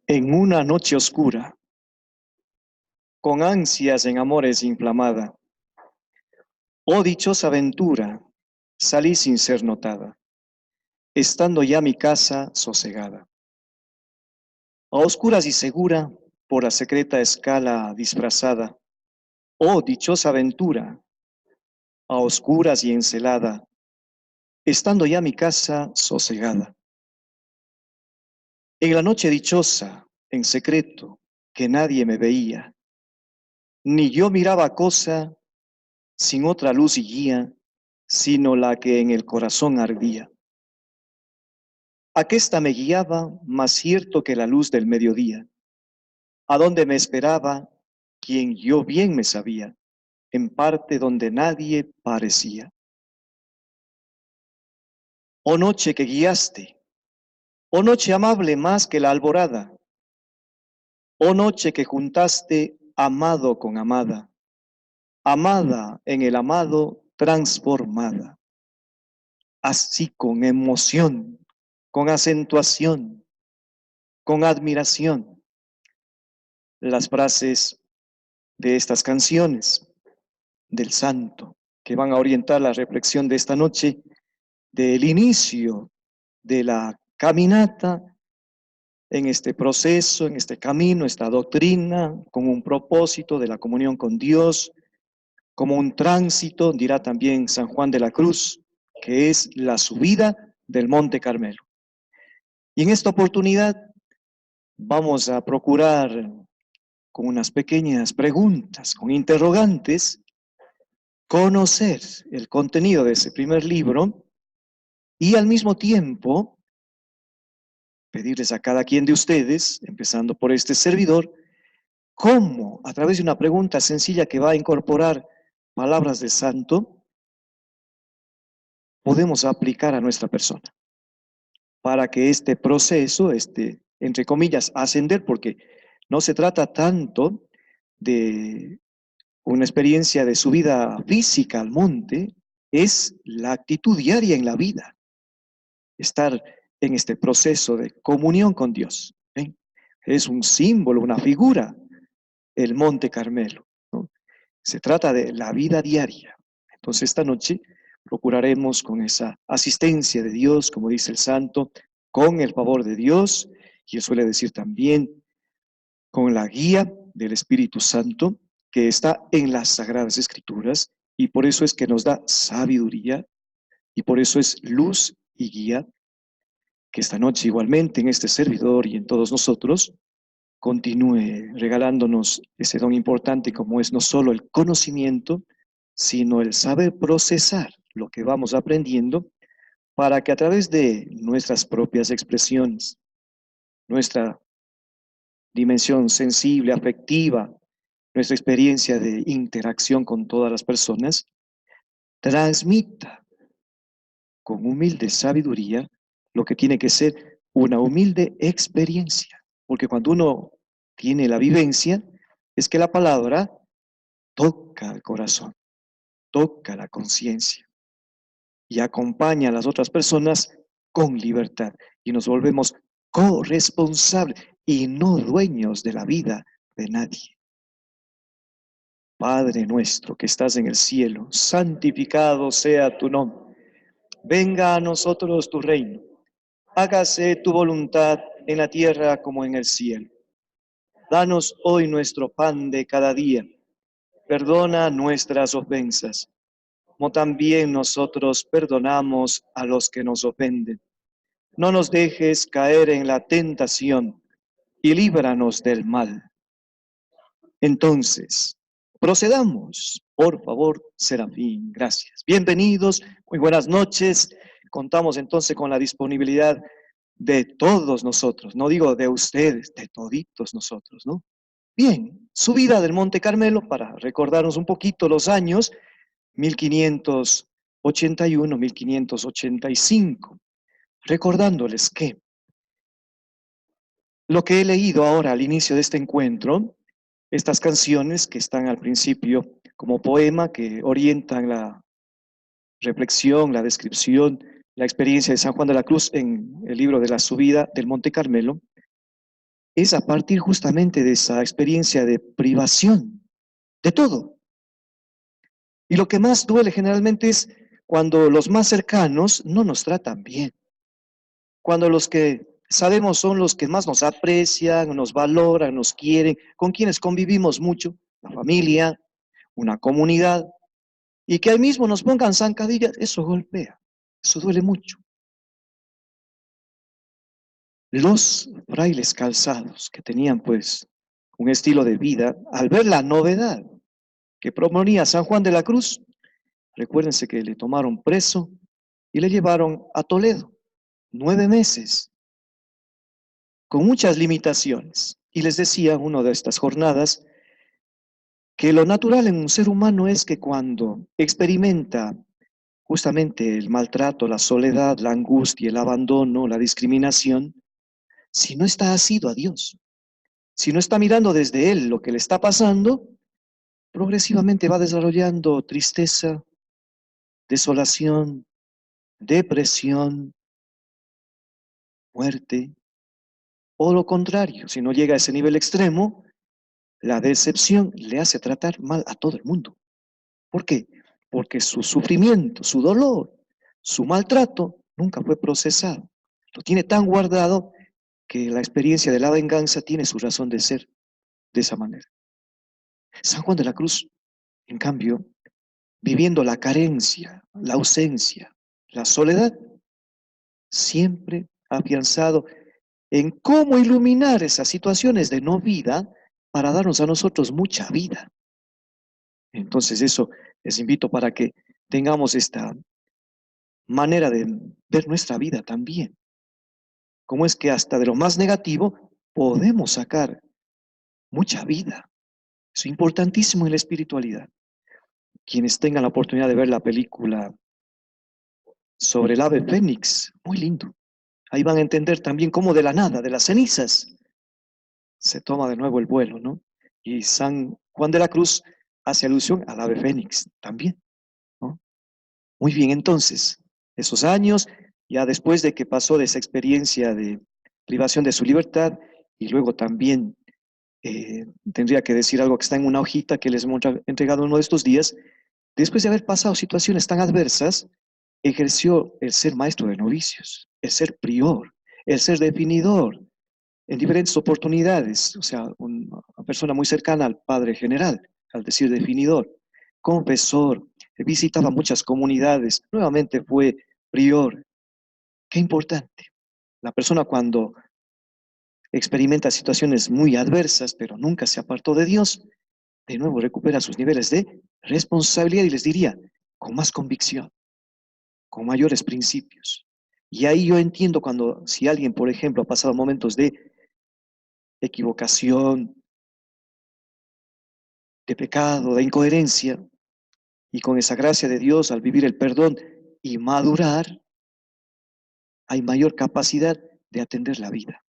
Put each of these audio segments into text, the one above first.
En una noche oscura, con ansias en amores inflamada, oh dichosa aventura, salí sin ser notada, estando ya mi casa sosegada. A oscuras y segura, por la secreta escala disfrazada, oh dichosa aventura, a oscuras y encelada, estando ya mi casa sosegada. En la noche dichosa, en secreto, que nadie me veía, ni yo miraba cosa sin otra luz y guía, sino la que en el corazón ardía. Aquesta me guiaba más cierto que la luz del mediodía, a donde me esperaba quien yo bien me sabía, en parte donde nadie parecía. Oh noche que guiaste, oh noche amable más que la alborada, oh noche que juntaste amado con amada, amada en el amado transformada, así con emoción, con acentuación, con admiración, las frases de estas canciones del santo que van a orientar la reflexión de esta noche, del inicio de la caminata en este proceso, en este camino, esta doctrina, con un propósito de la comunión con Dios, como un tránsito, dirá también San Juan de la Cruz, que es la subida del Monte Carmelo. Y en esta oportunidad vamos a procurar, con unas pequeñas preguntas, con interrogantes, conocer el contenido de ese primer libro y al mismo tiempo pedirles a cada quien de ustedes, empezando por este servidor, cómo a través de una pregunta sencilla que va a incorporar palabras de santo, podemos aplicar a nuestra persona para que este proceso, entre comillas, ascender, porque no se trata tanto de una experiencia de subida física al monte, es la actitud diaria en la vida, estar en este proceso de comunión con Dios. ¿Eh? Es un símbolo, una figura, el Monte Carmelo, ¿no? Se trata de la vida diaria. Entonces esta noche procuraremos con esa asistencia de Dios, como dice el santo, con el favor de Dios, y él suele decir también, con la guía del Espíritu Santo, que está en las Sagradas Escrituras, y por eso es que nos da sabiduría, y por eso es luz y guía, que esta noche igualmente en este servidor y en todos nosotros continúe regalándonos ese don importante como es no solo el conocimiento, sino el saber procesar lo que vamos aprendiendo para que a través de nuestras propias expresiones, nuestra dimensión sensible, afectiva, nuestra experiencia de interacción con todas las personas, transmita con humilde sabiduría lo que tiene que ser una humilde experiencia. Porque cuando uno tiene la vivencia, es que la palabra toca el corazón, toca la conciencia y acompaña a las otras personas con libertad. Y nos volvemos corresponsables y no dueños de la vida de nadie. Padre nuestro que estás en el cielo, santificado sea tu nombre. Venga a nosotros tu reino. Hágase tu voluntad en la tierra como en el cielo. Danos hoy nuestro pan de cada día. Perdona nuestras ofensas, como también nosotros perdonamos a los que nos ofenden. No nos dejes caer en la tentación y líbranos del mal. Entonces, procedamos. Por favor, Serafín, gracias. Bienvenidos, muy buenas noches. Contamos entonces con la disponibilidad de todos nosotros, no digo de ustedes, de toditos nosotros, ¿no? Bien, subida del Monte Carmelo, para recordarnos un poquito los años, 1581, 1585, recordándoles que lo que he leído ahora al inicio de este encuentro, estas canciones que están al principio como poema, que orientan la reflexión, la descripción, la experiencia de San Juan de la Cruz en el libro de la subida del Monte Carmelo, es a partir justamente de esa experiencia de privación, de todo. Y lo que más duele generalmente es cuando los más cercanos no nos tratan bien, cuando los que sabemos son los que más nos aprecian, nos valoran, nos quieren, con quienes convivimos mucho, la familia, una comunidad, y que ahí mismo nos pongan zancadillas, eso golpea, eso duele mucho. Los frailes calzados, que tenían pues un estilo de vida, al ver la novedad que proponía San Juan de la Cruz, recuérdense que le tomaron preso y le llevaron a Toledo 9 meses, con muchas limitaciones. Y les decía en una de estas jornadas que lo natural en un ser humano es que cuando experimenta justamente el maltrato, la soledad, la angustia, el abandono, la discriminación, si no está asido a Dios, si no está mirando desde Él lo que le está pasando, progresivamente va desarrollando tristeza, desolación, depresión, muerte, o lo contrario, si no llega a ese nivel extremo, la decepción le hace tratar mal a todo el mundo. ¿Por qué? Porque su sufrimiento, su dolor, su maltrato nunca fue procesado. Lo tiene tan guardado que la experiencia de la venganza tiene su razón de ser de esa manera. San Juan de la Cruz, en cambio, viviendo la carencia, la ausencia, la soledad, siempre afianzado en cómo iluminar esas situaciones de no vida para darnos a nosotros mucha vida. Entonces eso les invito para que tengamos esta manera de ver nuestra vida también. Cómo es que hasta de lo más negativo podemos sacar mucha vida. Es importantísimo en la espiritualidad. Quienes tengan la oportunidad de ver la película sobre el ave fénix, muy lindo. Ahí van a entender también cómo de la nada, de las cenizas, se toma de nuevo el vuelo, ¿no? Y San Juan de la Cruz hace alusión al ave fénix también, ¿no? Muy bien, entonces, esos años, ya después de que pasó de esa experiencia de privación de su libertad, y luego también tendría que decir algo que está en una hojita que les hemos entregado uno de estos días, después de haber pasado situaciones tan adversas, ejerció el ser maestro de novicios, el ser prior, el ser definidor en diferentes oportunidades, o sea, una persona muy cercana al padre general, al decir definidor, confesor, visitaba muchas comunidades, nuevamente fue prior. Qué importante. La persona cuando experimenta situaciones muy adversas, pero nunca se apartó de Dios, de nuevo recupera sus niveles de responsabilidad y les diría, con más convicción, con mayores principios. Y ahí yo entiendo cuando, si alguien, por ejemplo, ha pasado momentos de equivocación, de pecado, de incoherencia, y con esa gracia de Dios, al vivir el perdón y madurar, hay mayor capacidad de atender la vida.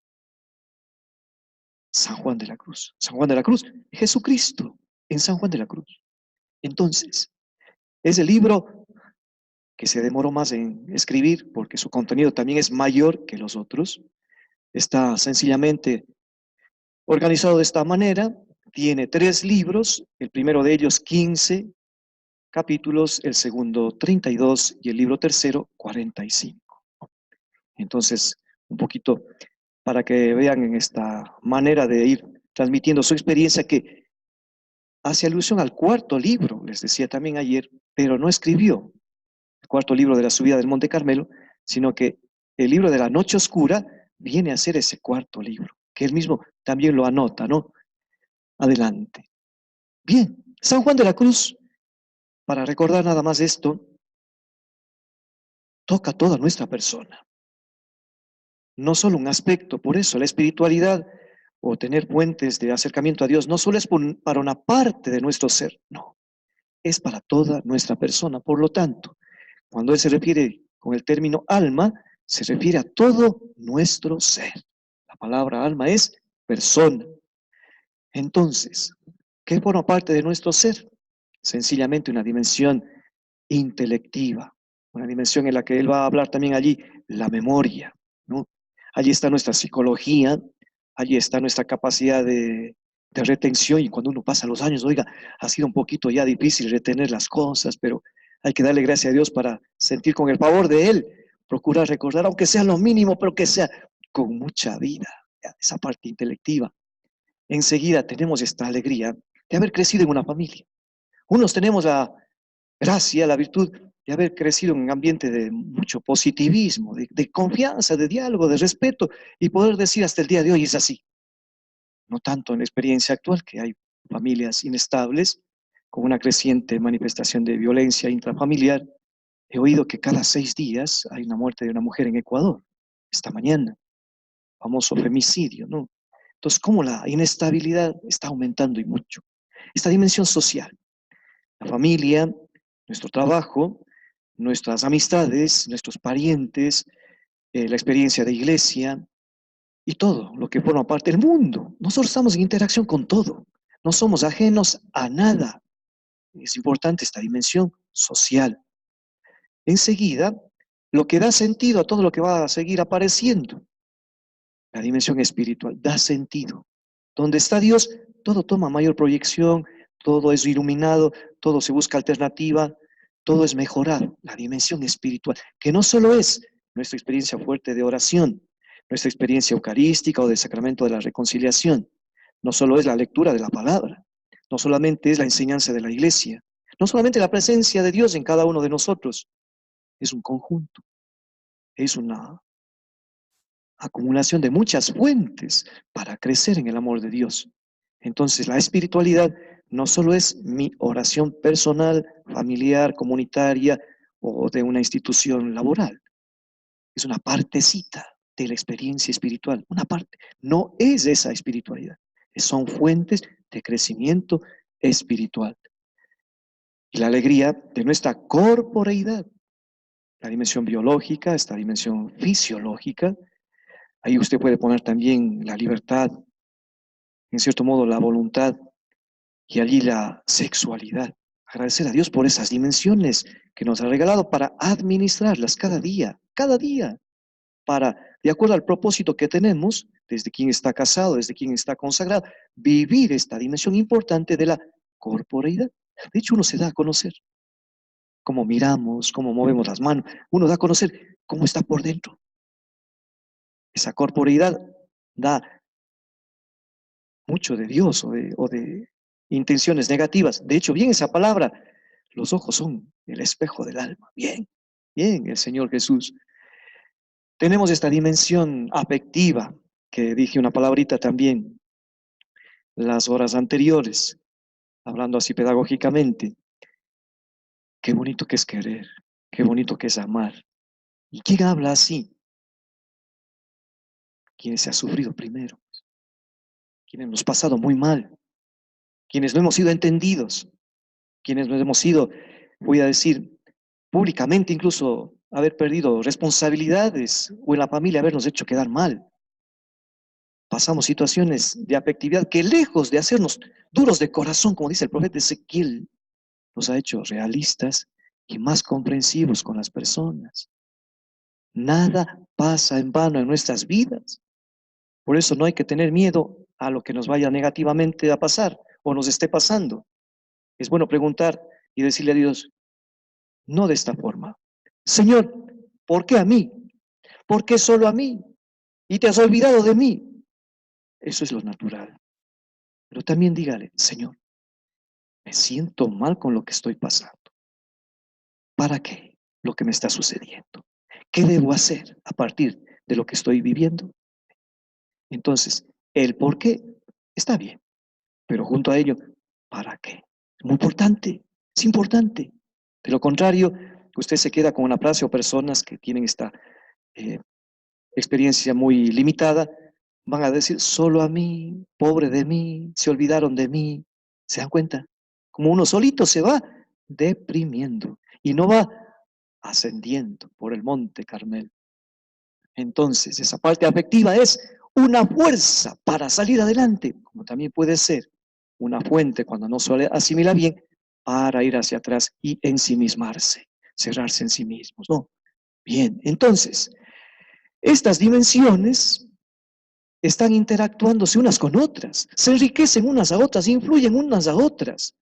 San Juan de la Cruz. San Juan de la Cruz, Jesucristo en San Juan de la Cruz. Entonces, es el libro que se demoró más en escribir porque su contenido también es mayor que los otros. Está sencillamente organizado de esta manera. Tiene 3 libros, el primero de ellos 15 capítulos, el segundo 32 y el libro tercero 45. Entonces, un poquito para que vean en esta manera de ir transmitiendo su experiencia que hace alusión al cuarto libro, les decía también ayer, pero no escribió el cuarto libro de la subida del Monte Carmelo, sino que el libro de la noche oscura viene a ser ese cuarto libro, que él mismo también lo anota, ¿no? Adelante. Bien, San Juan de la Cruz, para recordar nada más esto, toca toda nuestra persona, no solo un aspecto, por eso la espiritualidad o tener puentes de acercamiento a Dios no solo es para una parte de nuestro ser, no, es para toda nuestra persona. Por lo tanto, cuando él se refiere con el término alma, se refiere a todo nuestro ser. La palabra alma es persona. Entonces, ¿qué forma parte de nuestro ser? Sencillamente una dimensión intelectiva, una dimensión en la que él va a hablar también allí, la memoria, ¿no? Allí está nuestra psicología, allí está nuestra capacidad de retención, y cuando uno pasa los años, oiga, ha sido un poquito ya difícil retener las cosas, pero hay que darle gracias a Dios para sentir con el favor de Él, procurar recordar, aunque sea lo mínimo, pero que sea con mucha vida, esa parte intelectiva. Enseguida tenemos esta alegría de haber crecido en una familia. Unos tenemos la gracia, la virtud de haber crecido en un ambiente de mucho positivismo, de confianza, de diálogo, de respeto, y poder decir hasta el día de hoy es así. No tanto en la experiencia actual, que hay familias inestables, con una creciente manifestación de violencia intrafamiliar. He oído que cada 6 días hay una muerte de una mujer en Ecuador, esta mañana, famoso femicidio, ¿no? Entonces, cómo la inestabilidad está aumentando y mucho. Esta dimensión social, la familia, nuestro trabajo, nuestras amistades, nuestros parientes, la experiencia de iglesia y todo lo que forma parte del mundo. Nosotros estamos en interacción con todo. No somos ajenos a nada. Es importante esta dimensión social. Enseguida, lo que da sentido a todo lo que va a seguir apareciendo, la dimensión espiritual, da sentido. Donde está Dios, todo toma mayor proyección, todo es iluminado, todo se busca alternativa, todo es mejorado. La dimensión espiritual, que no solo es nuestra experiencia fuerte de oración, nuestra experiencia eucarística o del sacramento de la reconciliación, no solo es la lectura de la palabra, no solamente es la enseñanza de la iglesia, no solamente la presencia de Dios en cada uno de nosotros, es un conjunto, es una acumulación de muchas fuentes para crecer en el amor de Dios. Entonces, la espiritualidad no solo es mi oración personal, familiar, comunitaria o de una institución laboral, es una partecita de la experiencia espiritual, una parte. No es esa espiritualidad, son fuentes de crecimiento espiritual. Y la alegría de nuestra corporeidad, la dimensión biológica, esta dimensión fisiológica. Ahí usted puede poner también la libertad, en cierto modo la voluntad, y allí la sexualidad. Agradecer a Dios por esas dimensiones que nos ha regalado para administrarlas cada día, para, de acuerdo al propósito que tenemos, desde quien está casado, desde quien está consagrado, vivir esta dimensión importante de la corporeidad. De hecho, uno se da a conocer cómo miramos, cómo movemos las manos, uno da a conocer cómo está por dentro. Esa corporeidad da mucho de Dios o de intenciones negativas. De hecho, bien esa palabra, los ojos son el espejo del alma. Bien, bien, el Señor Jesús. Tenemos esta dimensión afectiva, que dije una palabrita también las horas anteriores, hablando así pedagógicamente. Qué bonito que es querer, qué bonito que es amar. ¿Y quién habla así? Quienes se ha sufrido primero, quienes nos ha pasado muy mal, quienes no hemos sido entendidos, quienes no hemos sido, voy a decir, públicamente incluso haber perdido responsabilidades o en la familia habernos hecho quedar mal. Pasamos situaciones de afectividad que lejos de hacernos duros de corazón, como dice el profeta Ezequiel, nos ha hecho realistas y más comprensivos con las personas. Nada pasa en vano en nuestras vidas. Por eso no hay que tener miedo a lo que nos vaya negativamente a pasar o nos esté pasando. Es bueno preguntar y decirle a Dios, no de esta forma. Señor, ¿por qué a mí? ¿Por qué solo a mí? Y te has olvidado de mí. Eso es lo natural. Pero también dígale, Señor, me siento mal con lo que estoy pasando. ¿Para qué? Lo que me está sucediendo. ¿Qué debo hacer a partir de lo que estoy viviendo? Entonces, el por qué está bien, pero junto a ello, ¿para qué? Es muy importante, es importante. De lo contrario, usted se queda con una frase o personas que tienen esta eh, experiencia muy limitada, van a decir, solo a mí, pobre de mí, se olvidaron de mí. ¿Se dan cuenta? Como uno solito se va deprimiendo y no va ascendiendo por el monte Carmel. Entonces, esa parte afectiva es una fuerza para salir adelante, como también puede ser una fuente cuando no suele asimilar bien, para ir hacia atrás y ensimismarse, cerrarse en sí mismos, ¿no? Bien, entonces, estas dimensiones están interactuándose unas con otras, se enriquecen unas a otras, influyen unas a otras.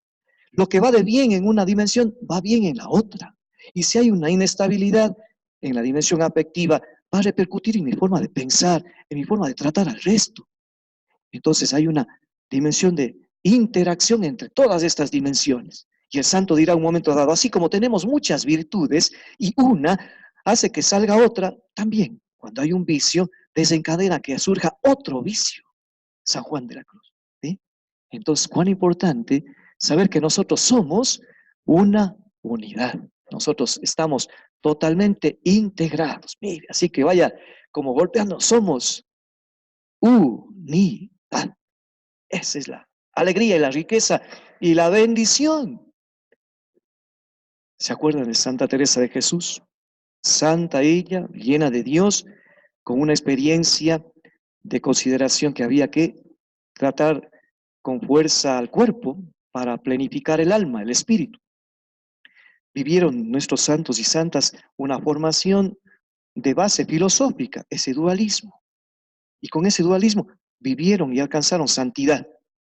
Lo que va de bien en una dimensión, va bien en la otra. Y si hay una inestabilidad en la dimensión afectiva, va a repercutir en mi forma de pensar, en mi forma de tratar al resto. Entonces hay una dimensión de interacción entre todas estas dimensiones. Y el santo dirá un momento dado, así como tenemos muchas virtudes y una hace que salga otra, también cuando hay un vicio desencadena que surja otro vicio. San Juan de la Cruz. ¿Sí? Entonces, cuán importante saber que nosotros somos una unidad. Nosotros estamos totalmente integrados. Mire, así que vaya como golpeando, somos unidad. Esa es la alegría y la riqueza y la bendición. ¿Se acuerdan de Santa Teresa de Jesús? Santa ella, llena de Dios, con una experiencia de consideración que había que tratar con fuerza al cuerpo para plenificar el alma, el espíritu. Vivieron nuestros santos y santas una formación de base filosófica, ese dualismo. Y con ese dualismo vivieron y alcanzaron santidad.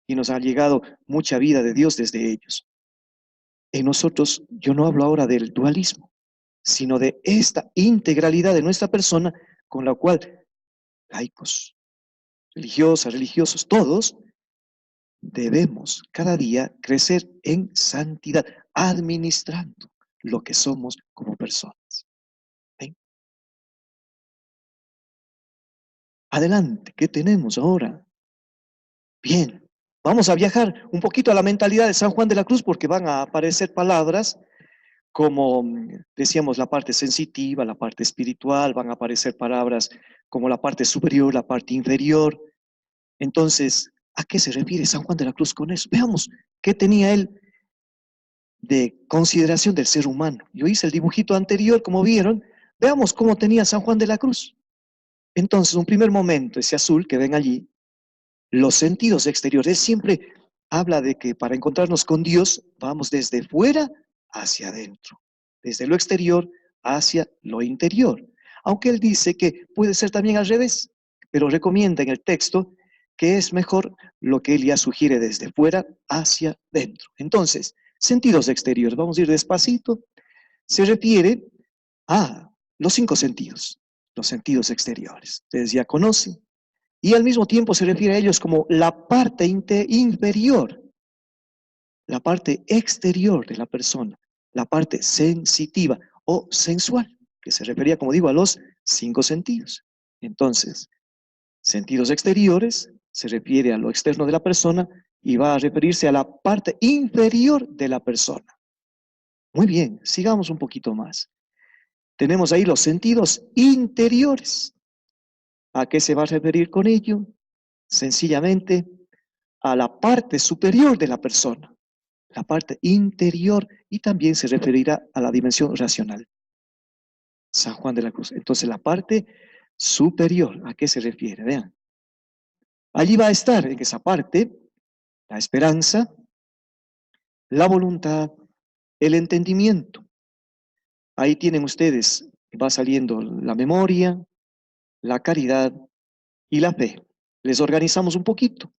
Y nos ha llegado mucha vida de Dios desde ellos. En nosotros, yo no hablo ahora del dualismo, sino de esta integralidad de nuestra persona con la cual laicos, religiosas, religiosos, todos debemos cada día crecer en santidad, administrando lo que somos como personas. ¿Ven? Adelante, ¿qué tenemos ahora? Bien, vamos a viajar un poquito a la mentalidad de San Juan de la Cruz porque van a aparecer palabras como, decíamos, la parte sensitiva, la parte espiritual, van a aparecer palabras como la parte superior, la parte inferior. Entonces, ¿a qué se refiere San Juan de la Cruz con eso? Veamos qué tenía él de consideración del ser humano. Yo hice el dibujito anterior, como vieron. Veamos cómo tenía San Juan de la Cruz. Entonces, un primer momento, ese azul que ven allí, los sentidos exteriores, siempre habla de que para encontrarnos con Dios, vamos desde fuera hacia adentro, desde lo exterior hacia lo interior. Aunque él dice que puede ser también al revés, pero recomienda en el texto que es mejor lo que él ya sugiere desde fuera hacia dentro. Entonces, sentidos exteriores, vamos a ir despacito, se refiere a los 5 sentidos, los sentidos exteriores. Ustedes ya conocen. Y al mismo tiempo se refiere a ellos como la parte inferior, la parte exterior de la persona, la parte sensitiva o sensual, que se refería, como digo, a los 5 sentidos. Entonces, sentidos exteriores se refiere a lo externo de la persona y va a referirse a la parte inferior de la persona. Muy bien, sigamos un poquito más. Tenemos ahí los sentidos interiores. ¿A qué se va a referir con ello? Sencillamente a la parte superior de la persona, la parte interior, y también se referirá a la dimensión racional. San Juan de la Cruz. Entonces, la parte superior, ¿a qué se refiere? Vean. Allí va a estar en esa parte la esperanza, la voluntad, el entendimiento. Ahí tienen ustedes, va saliendo la memoria, la caridad y la fe. Les organizamos un poquito.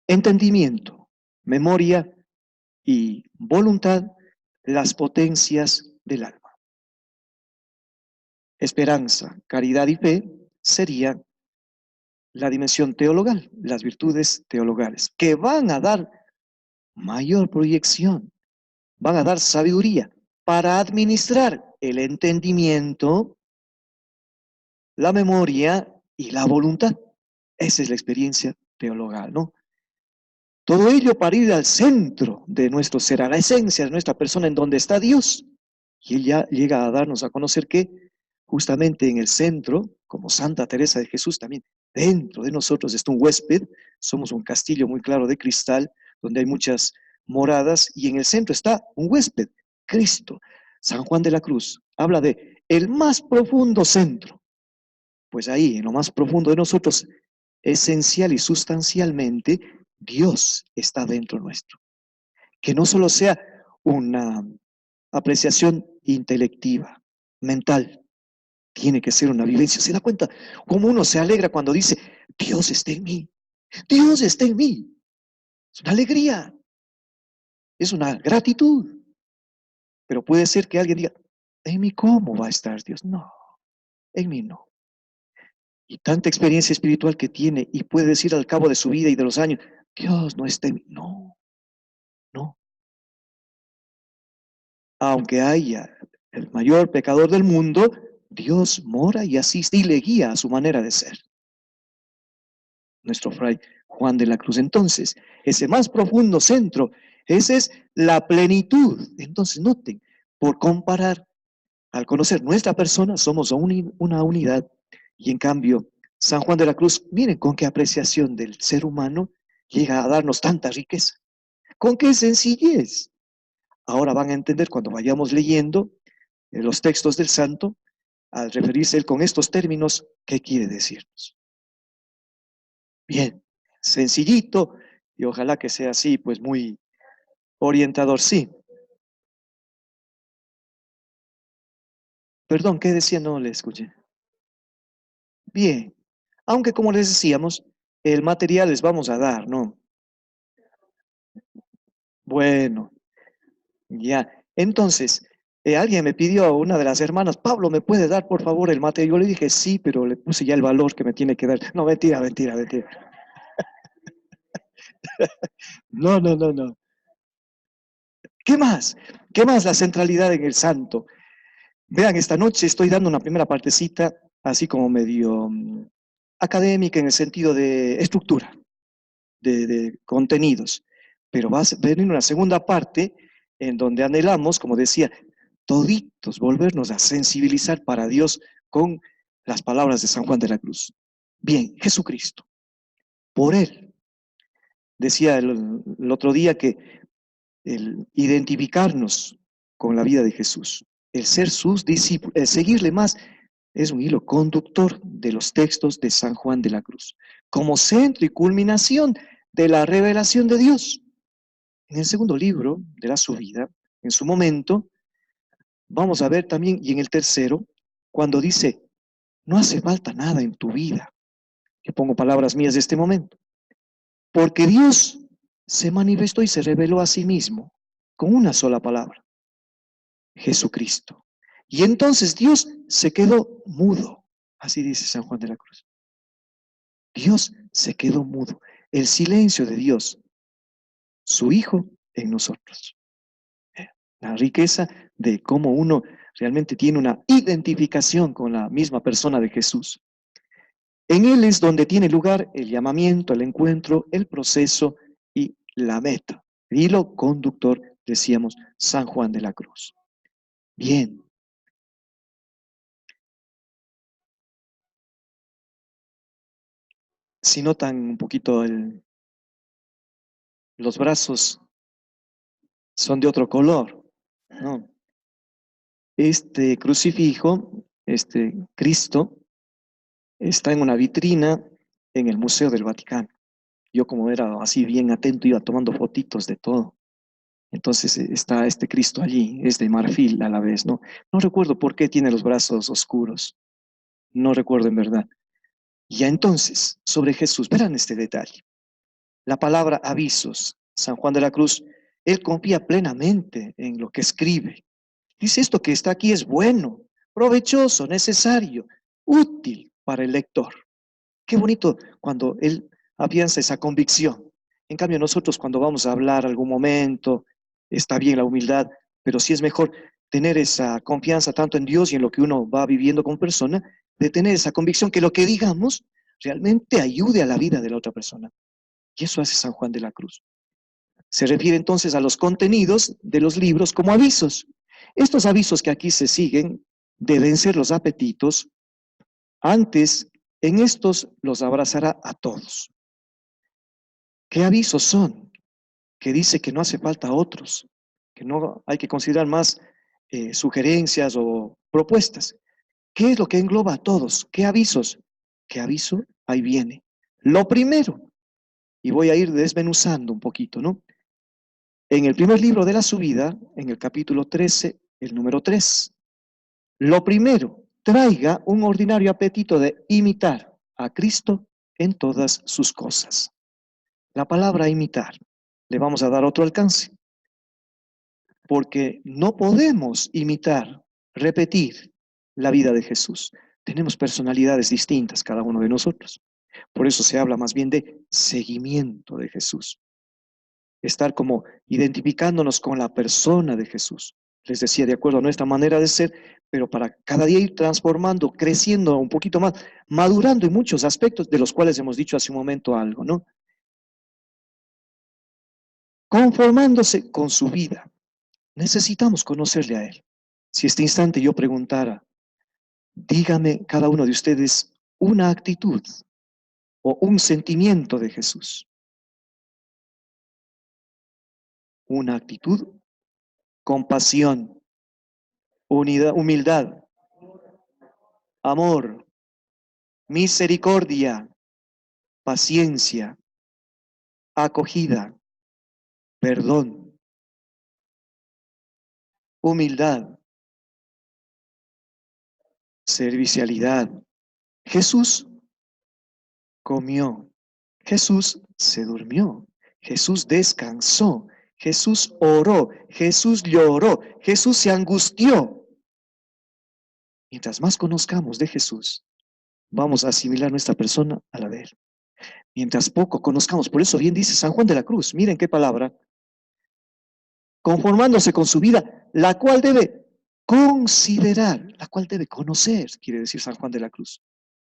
Entendimiento, memoria y voluntad, las potencias del alma. Esperanza, caridad y fe sería la dimensión teologal, las virtudes teologales, que van a dar mayor proyección, van a dar sabiduría para administrar el entendimiento, la memoria y la voluntad. Esa es la experiencia teologal, ¿no? Todo ello para ir al centro de nuestro ser, a la esencia de nuestra persona en donde está Dios. Y él ya llega a darnos a conocer que justamente en el centro, como Santa Teresa de Jesús también, dentro de nosotros está un huésped, somos un castillo muy claro de cristal, donde hay muchas moradas, y en el centro está un huésped, Cristo. San Juan de la Cruz habla de el más profundo centro. Pues ahí, en lo más profundo de nosotros, esencial y sustancialmente, Dios está dentro nuestro. Que no solo sea una apreciación intelectiva, mental, Tiene que ser una vivencia. ¿Se da cuenta cómo uno se alegra cuando dice, Dios está en mí? Dios está en mí. Es una alegría, es una gratitud. Pero puede ser que alguien diga, ¿en mí cómo va a estar Dios? No, en mí no. Y tanta experiencia espiritual que tiene y puede decir al cabo de su vida y de los años, Dios no está en mí. No, no. Aunque haya el mayor pecador del mundo, Dios mora y asiste y le guía a su manera de ser. Nuestro fray Juan de la Cruz. Entonces, ese más profundo centro, esa es la plenitud. Entonces, noten, por comparar, al conocer nuestra persona, somos una unidad. Y en cambio, San Juan de la Cruz, miren con qué apreciación del ser humano llega a darnos tanta riqueza. Con qué sencillez. Ahora van a entender cuando vayamos leyendo los textos del santo, al referirse él con estos términos, ¿qué quiere decirnos? Bien, sencillito, y ojalá que sea así, pues muy orientador, sí. Perdón, ¿qué decía? No le escuché. Bien, aunque como les decíamos, el material les vamos a dar, ¿no? Bueno, ya. Entonces, alguien me pidió a una de las hermanas, Pablo, ¿me puede dar por favor el material? Yo le dije, sí, pero le puse ya el valor que me tiene que dar. No, mentira, mentira, mentira. No, no, no, no. ¿Qué más? ¿Qué más la centralidad en el santo? Vean, esta noche estoy dando una primera partecita, así como medio académica en el sentido de estructura, de contenidos, pero va a venir una segunda parte en donde anhelamos, como decía, toditos volvernos a sensibilizar para Dios con las palabras de San Juan de la Cruz. Bien, Jesucristo, por Él, decía el otro día que el identificarnos con la vida de Jesús, el ser sus discípulos, el seguirle más, es un hilo conductor de los textos de San Juan de la Cruz, como centro y culminación de la revelación de Dios. En el segundo libro de la subida, en su momento, vamos a ver también, y en el tercero, cuando dice, no hace falta nada en tu vida. Yo pongo palabras mías de este momento, porque Dios se manifestó y se reveló a sí mismo con una sola palabra, Jesucristo. Y entonces Dios se quedó mudo, así dice San Juan de la Cruz. Dios se quedó mudo. El silencio de Dios, su Hijo en nosotros. La riqueza de cómo uno realmente tiene una identificación con la misma persona de Jesús. En Él es donde tiene lugar el llamamiento, el encuentro, el proceso y la meta. Hilo conductor, decíamos, San Juan de la Cruz. Bien. Si notan un poquito los brazos son de otro color, ¿no? Este crucifijo, este Cristo, está en una vitrina en el Museo del Vaticano. Yo como era así bien atento, iba tomando fotitos de todo. Entonces está este Cristo allí, es de marfil a la vez, ¿no? No recuerdo por qué tiene los brazos oscuros, no recuerdo en verdad. Ya entonces, sobre Jesús, verán este detalle. La palabra avisos, San Juan de la Cruz, él confía plenamente en lo que escribe. Dice esto que está aquí es bueno, provechoso, necesario, útil para el lector. Qué bonito cuando él afianza esa convicción. En cambio, nosotros cuando vamos a hablar algún momento, está bien la humildad, pero sí es mejor tener esa confianza tanto en Dios y en lo que uno va viviendo como persona, de tener esa convicción que lo que digamos realmente ayude a la vida de la otra persona. Y eso hace San Juan de la Cruz. Se refiere entonces a los contenidos de los libros como avisos. Estos avisos que aquí se siguen deben ser los apetitos. Antes, en estos los abrazará a todos. ¿Qué avisos son? Que dice que no hace falta otros, que no hay que considerar más sugerencias o propuestas. ¿Qué es lo que engloba a todos? ¿Qué avisos? ¿Qué aviso? Ahí viene. Lo primero, y voy a ir desmenuzando un poquito, ¿no? En el primer libro de la subida, en el capítulo 13, el número 3, lo primero traiga un ordinario apetito de imitar a Cristo en todas sus cosas. La palabra imitar le vamos a dar otro alcance, porque no podemos imitar, repetir la vida de Jesús. Tenemos personalidades distintas cada uno de nosotros. Por eso se habla más bien de seguimiento de Jesús. Estar como identificándonos con la persona de Jesús. Les decía, de acuerdo a nuestra manera de ser, pero para cada día ir transformando, creciendo un poquito más, madurando en muchos aspectos de los cuales hemos dicho hace un momento algo, ¿no? Conformándose con su vida. Necesitamos conocerle a Él. Si este instante yo preguntara, dígame cada uno de ustedes una actitud o un sentimiento de Jesús. Una actitud, compasión, unidad, humildad, amor, misericordia, paciencia, acogida, perdón, humildad, servicialidad. Jesús comió, Jesús se durmió, Jesús descansó, Jesús oró, Jesús lloró, Jesús se angustió. Mientras más conozcamos de Jesús, vamos a asimilar nuestra persona a la de Él. Mientras poco conozcamos, por eso bien dice San Juan de la Cruz, miren qué palabra, conformándose con su vida, la cual debe considerar, la cual debe conocer, quiere decir San Juan de la Cruz,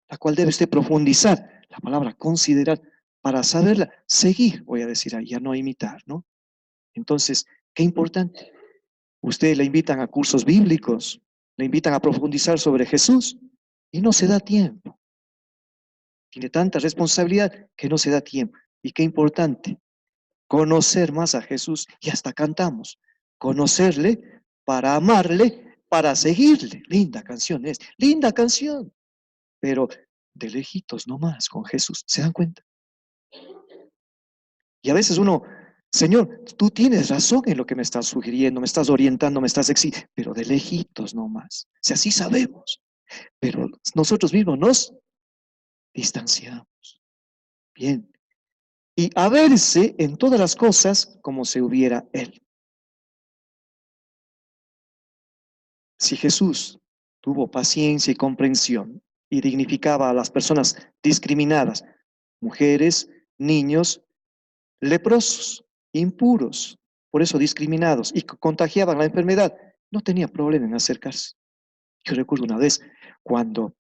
la cual debe usted profundizar, la palabra considerar, para saberla, seguir, voy a decir ahí, ya no imitar, ¿no? Entonces, qué importante. Usted le invitan a cursos bíblicos, le invitan a profundizar sobre Jesús y no se da tiempo. Tiene tanta responsabilidad que no se da tiempo. Y qué importante, conocer más a Jesús y hasta cantamos, conocerle para amarle, para seguirle. Linda canción es, linda canción, pero de lejitos nomás con Jesús, ¿se dan cuenta? Y a veces uno, Señor, tú tienes razón en lo que me estás sugiriendo, me estás orientando, me estás exigiendo, pero de lejitos nomás. Si así sabemos, pero nosotros mismos nos distanciamos. Bien. Y a verse en todas las cosas como se hubiera Él. Si Jesús tuvo paciencia y comprensión y dignificaba a las personas discriminadas, mujeres, niños, leprosos, impuros, por eso discriminados, y contagiaban la enfermedad, no tenía problema en acercarse. Yo recuerdo una vez cuando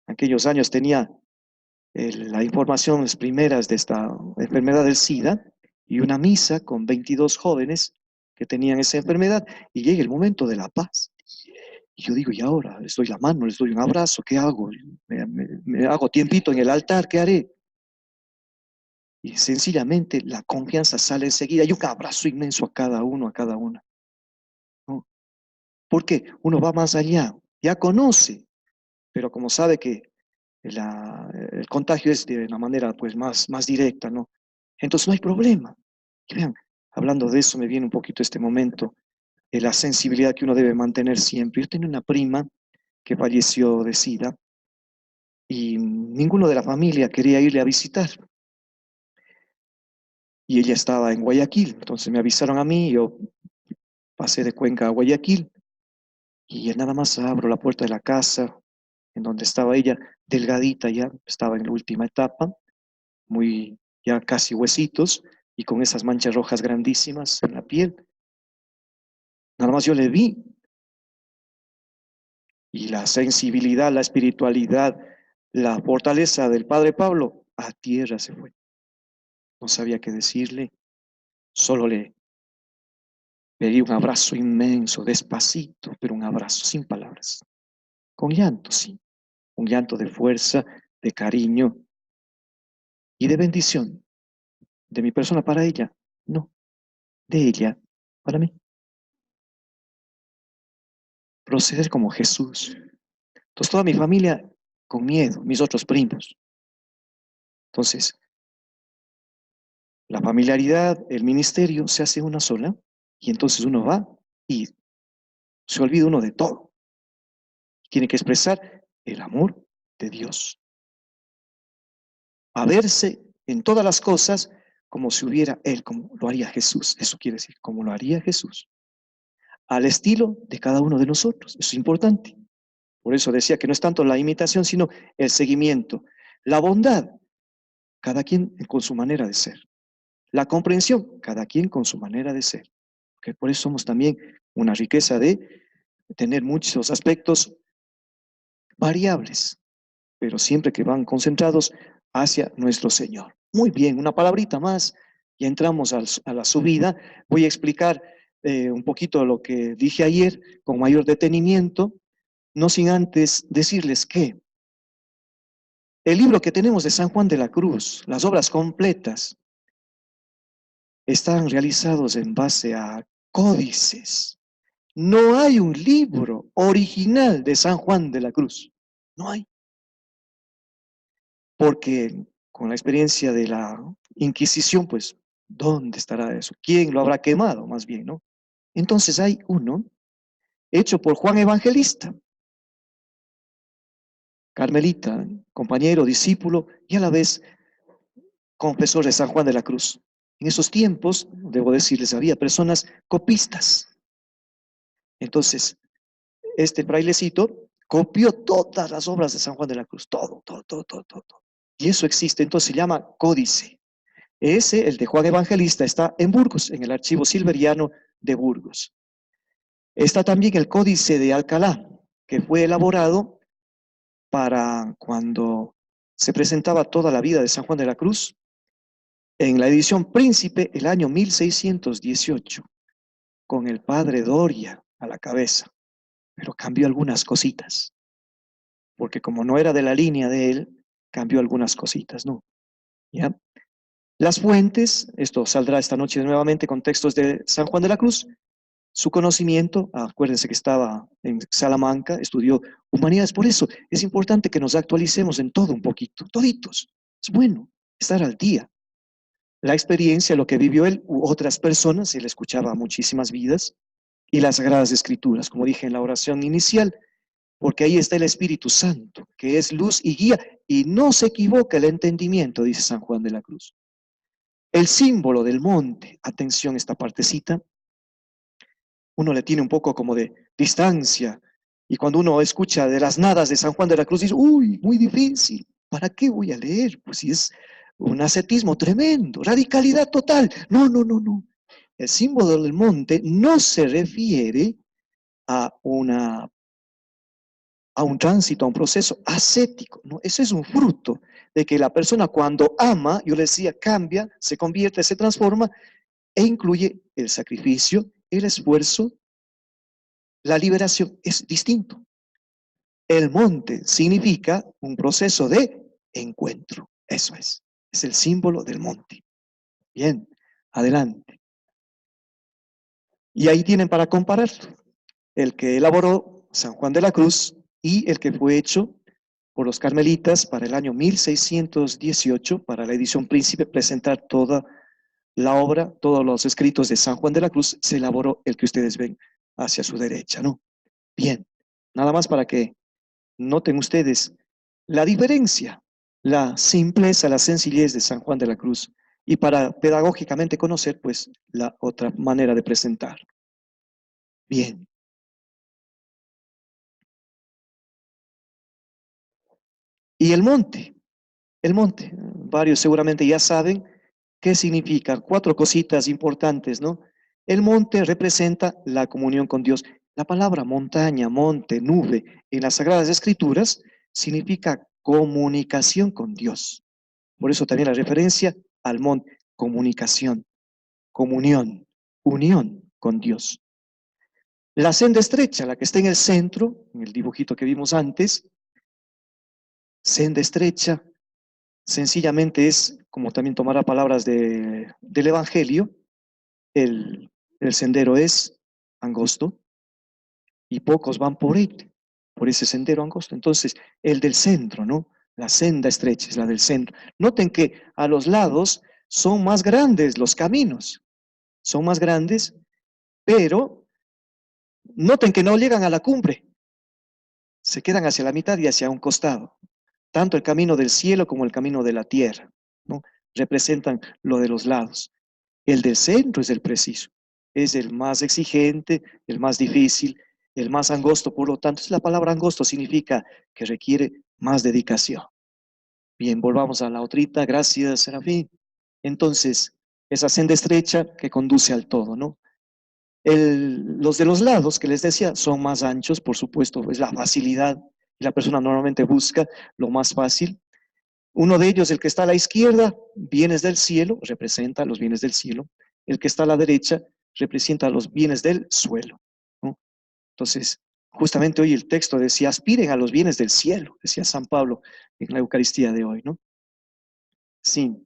en aquellos años tenía la información, las primeras de esta enfermedad del SIDA, y una misa con 22 jóvenes que tenían esa enfermedad, y llega el momento de la paz. Y yo digo, y ahora, les doy la mano, les doy un abrazo, ¿qué hago? Me hago tiempito en el altar, ¿qué haré? Y sencillamente la confianza sale enseguida, y un abrazo inmenso a cada uno, a cada una, ¿no? Porque uno va más allá, ya conoce, pero como sabe que el contagio es de una manera pues más directa, ¿no? Entonces no hay problema. Y vean, hablando de eso me viene un poquito este momento de la sensibilidad que uno debe mantener siempre. Yo tenía una prima que falleció de SIDA y ninguno de la familia quería irle a visitar. Y ella estaba en Guayaquil, entonces me avisaron a mí, yo pasé de Cuenca a Guayaquil y nada más abro la puerta de la casa en donde estaba ella, delgadita ya, estaba en la última etapa, muy ya casi huesitos y con esas manchas rojas grandísimas en la piel. Nada más yo le vi y la sensibilidad, la espiritualidad, la fortaleza del Padre Pablo a tierra se fue. No sabía qué decirle, solo le pedí un abrazo inmenso, despacito, pero un abrazo sin palabras, con llanto, sí, un llanto de fuerza, de cariño y de bendición de mi persona para ella, no, de ella para mí. Proceder como Jesús. Entonces toda mi familia con miedo, mis otros primos. Entonces, la familiaridad, el ministerio se hace una sola y entonces uno va y se olvida uno de todo. tiene que expresar el amor de Dios. A verse en todas las cosas como si hubiera Él, como lo haría Jesús. Eso quiere decir, como lo haría Jesús. Al estilo de cada uno de nosotros. Eso es importante. Por eso decía que no es tanto la imitación, sino el seguimiento. La bondad, cada quien con su manera de ser. La comprensión, cada quien con su manera de ser. Que por eso somos también una riqueza de tener muchos aspectos variables, pero siempre que van concentrados hacia nuestro Señor. Muy bien, una palabrita más y entramos a la subida. Voy a explicar un poquito lo que dije ayer con mayor detenimiento, no sin antes decirles que el libro que tenemos de San Juan de la Cruz, las obras completas, están realizados en base a códices. No hay un libro original de San Juan de la Cruz. No hay. Porque con la experiencia de la Inquisición, pues, ¿dónde estará eso? ¿Quién lo habrá quemado, más bien, no? Entonces hay uno hecho por Juan Evangelista, carmelita, compañero, discípulo y a la vez confesor de San Juan de la Cruz. En esos tiempos, debo decirles, había personas copistas. Entonces, este frailecito copió todas las obras de San Juan de la Cruz, todo, todo, todo, todo, todo. Y eso existe, entonces se llama códice. Ese, el de Juan Evangelista, está en Burgos, en el archivo silveriano de Burgos. Está también el Códice de Alcalá, que fue elaborado para cuando se presentaba toda la vida de San Juan de la Cruz, en la edición Príncipe, el año 1618, con el padre Doria a la cabeza, pero cambió algunas cositas, porque como no era de la línea de él, cambió algunas cositas, ¿no? ¿Ya? Las fuentes, esto saldrá esta noche nuevamente con textos de San Juan de la Cruz. Su conocimiento, acuérdense que estaba en Salamanca, estudió humanidades, por eso es importante que nos actualicemos en todo un poquito, toditos. Es bueno estar al día. La experiencia, lo que vivió él u otras personas, él escuchaba muchísimas vidas, y las Sagradas Escrituras, como dije en la oración inicial, porque ahí está el Espíritu Santo, que es luz y guía, y no se equivoca el entendimiento, dice San Juan de la Cruz. El símbolo del monte, atención esta partecita, uno le tiene un poco como de distancia, y cuando uno escucha de las nadas de San Juan de la Cruz, dice, uy, muy difícil, ¿para qué voy a leer? Pues si es un ascetismo tremendo, radicalidad total. No, no, no, no. El símbolo del monte no se refiere a a un tránsito, a un proceso ascético, ¿no? Eso es un fruto de que la persona cuando ama, yo le decía, cambia, se convierte, se transforma e incluye el sacrificio, el esfuerzo, la liberación. Es distinto. El monte significa un proceso de encuentro. Eso es el símbolo del monte. Bien, adelante. Y ahí tienen para comparar el que elaboró San Juan de la Cruz y el que fue hecho por los carmelitas para el año 1618, para la edición Príncipe, presentar toda la obra, todos los escritos de San Juan de la Cruz, se elaboró el que ustedes ven hacia su derecha, ¿no? Bien, nada más para que noten ustedes la diferencia, la simpleza, la sencillez de San Juan de la Cruz y para pedagógicamente conocer, pues, la otra manera de presentar. Bien. Y el monte, varios seguramente ya saben qué significa. Cuatro cositas importantes, ¿no? El monte representa la comunión con Dios. La palabra montaña, monte, nube, en las Sagradas Escrituras significa comunicación con Dios. Por eso también la referencia al monte, comunicación, comunión, unión con Dios. La senda estrecha, la que está en el centro, en el dibujito que vimos antes, senda estrecha, sencillamente es, como también tomará palabras del Evangelio, el sendero es angosto y pocos van por ese sendero angosto. Entonces, el del centro, ¿no? La senda estrecha es la del centro. Noten que a los lados son más grandes los caminos, son más grandes, pero noten que no llegan a la cumbre. se quedan hacia la mitad y hacia un costado. Tanto el camino del cielo como el camino de la tierra, ¿no? Representan lo de los lados. El del centro es el preciso, es el más exigente, el más difícil, el más angosto, por lo tanto, la palabra angosto significa que requiere más dedicación. Bien, volvamos a la otrita, gracias, Serafín. Entonces, esa senda estrecha que conduce al todo, ¿no? Los de los lados que les decía son más anchos, por supuesto, es la facilidad. La persona normalmente busca lo más fácil. Uno de ellos, el que está a la izquierda, bienes del cielo, representa los bienes del cielo. El que está a la derecha representa los bienes del suelo, ¿no? Entonces, justamente hoy el texto decía, aspiren a los bienes del cielo, decía San Pablo en la Eucaristía de hoy, ¿no? Sí,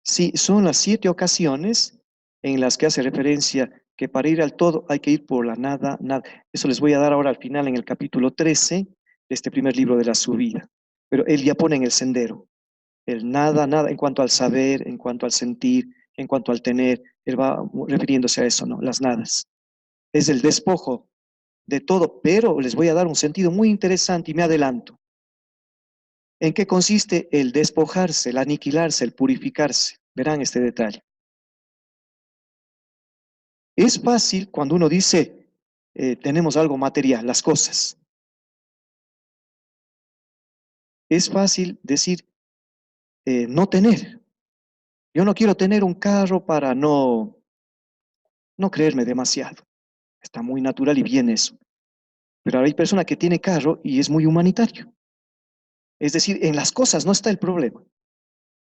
sí, son las 7 ocasiones en las que hace referencia que para ir al todo hay que ir por la nada, nada. Eso les voy a dar ahora al final en el capítulo 13 de este primer libro de la subida. Pero él ya pone en el sendero el nada, nada, en cuanto al saber, en cuanto al sentir, en cuanto al tener, él va refiriéndose a eso, ¿no? Las nadas. Es el despojo de todo, pero les voy a dar un sentido muy interesante y me adelanto. ¿En qué consiste el despojarse, el aniquilarse, el purificarse? Verán este detalle. Es fácil cuando uno dice, tenemos algo material, las cosas. Es fácil decir, no tener. Yo no quiero tener un carro para no creerme demasiado. Está muy natural y bien eso. Pero hay personas que tienen carro y es muy humanitario. Es decir, en las cosas no está el problema,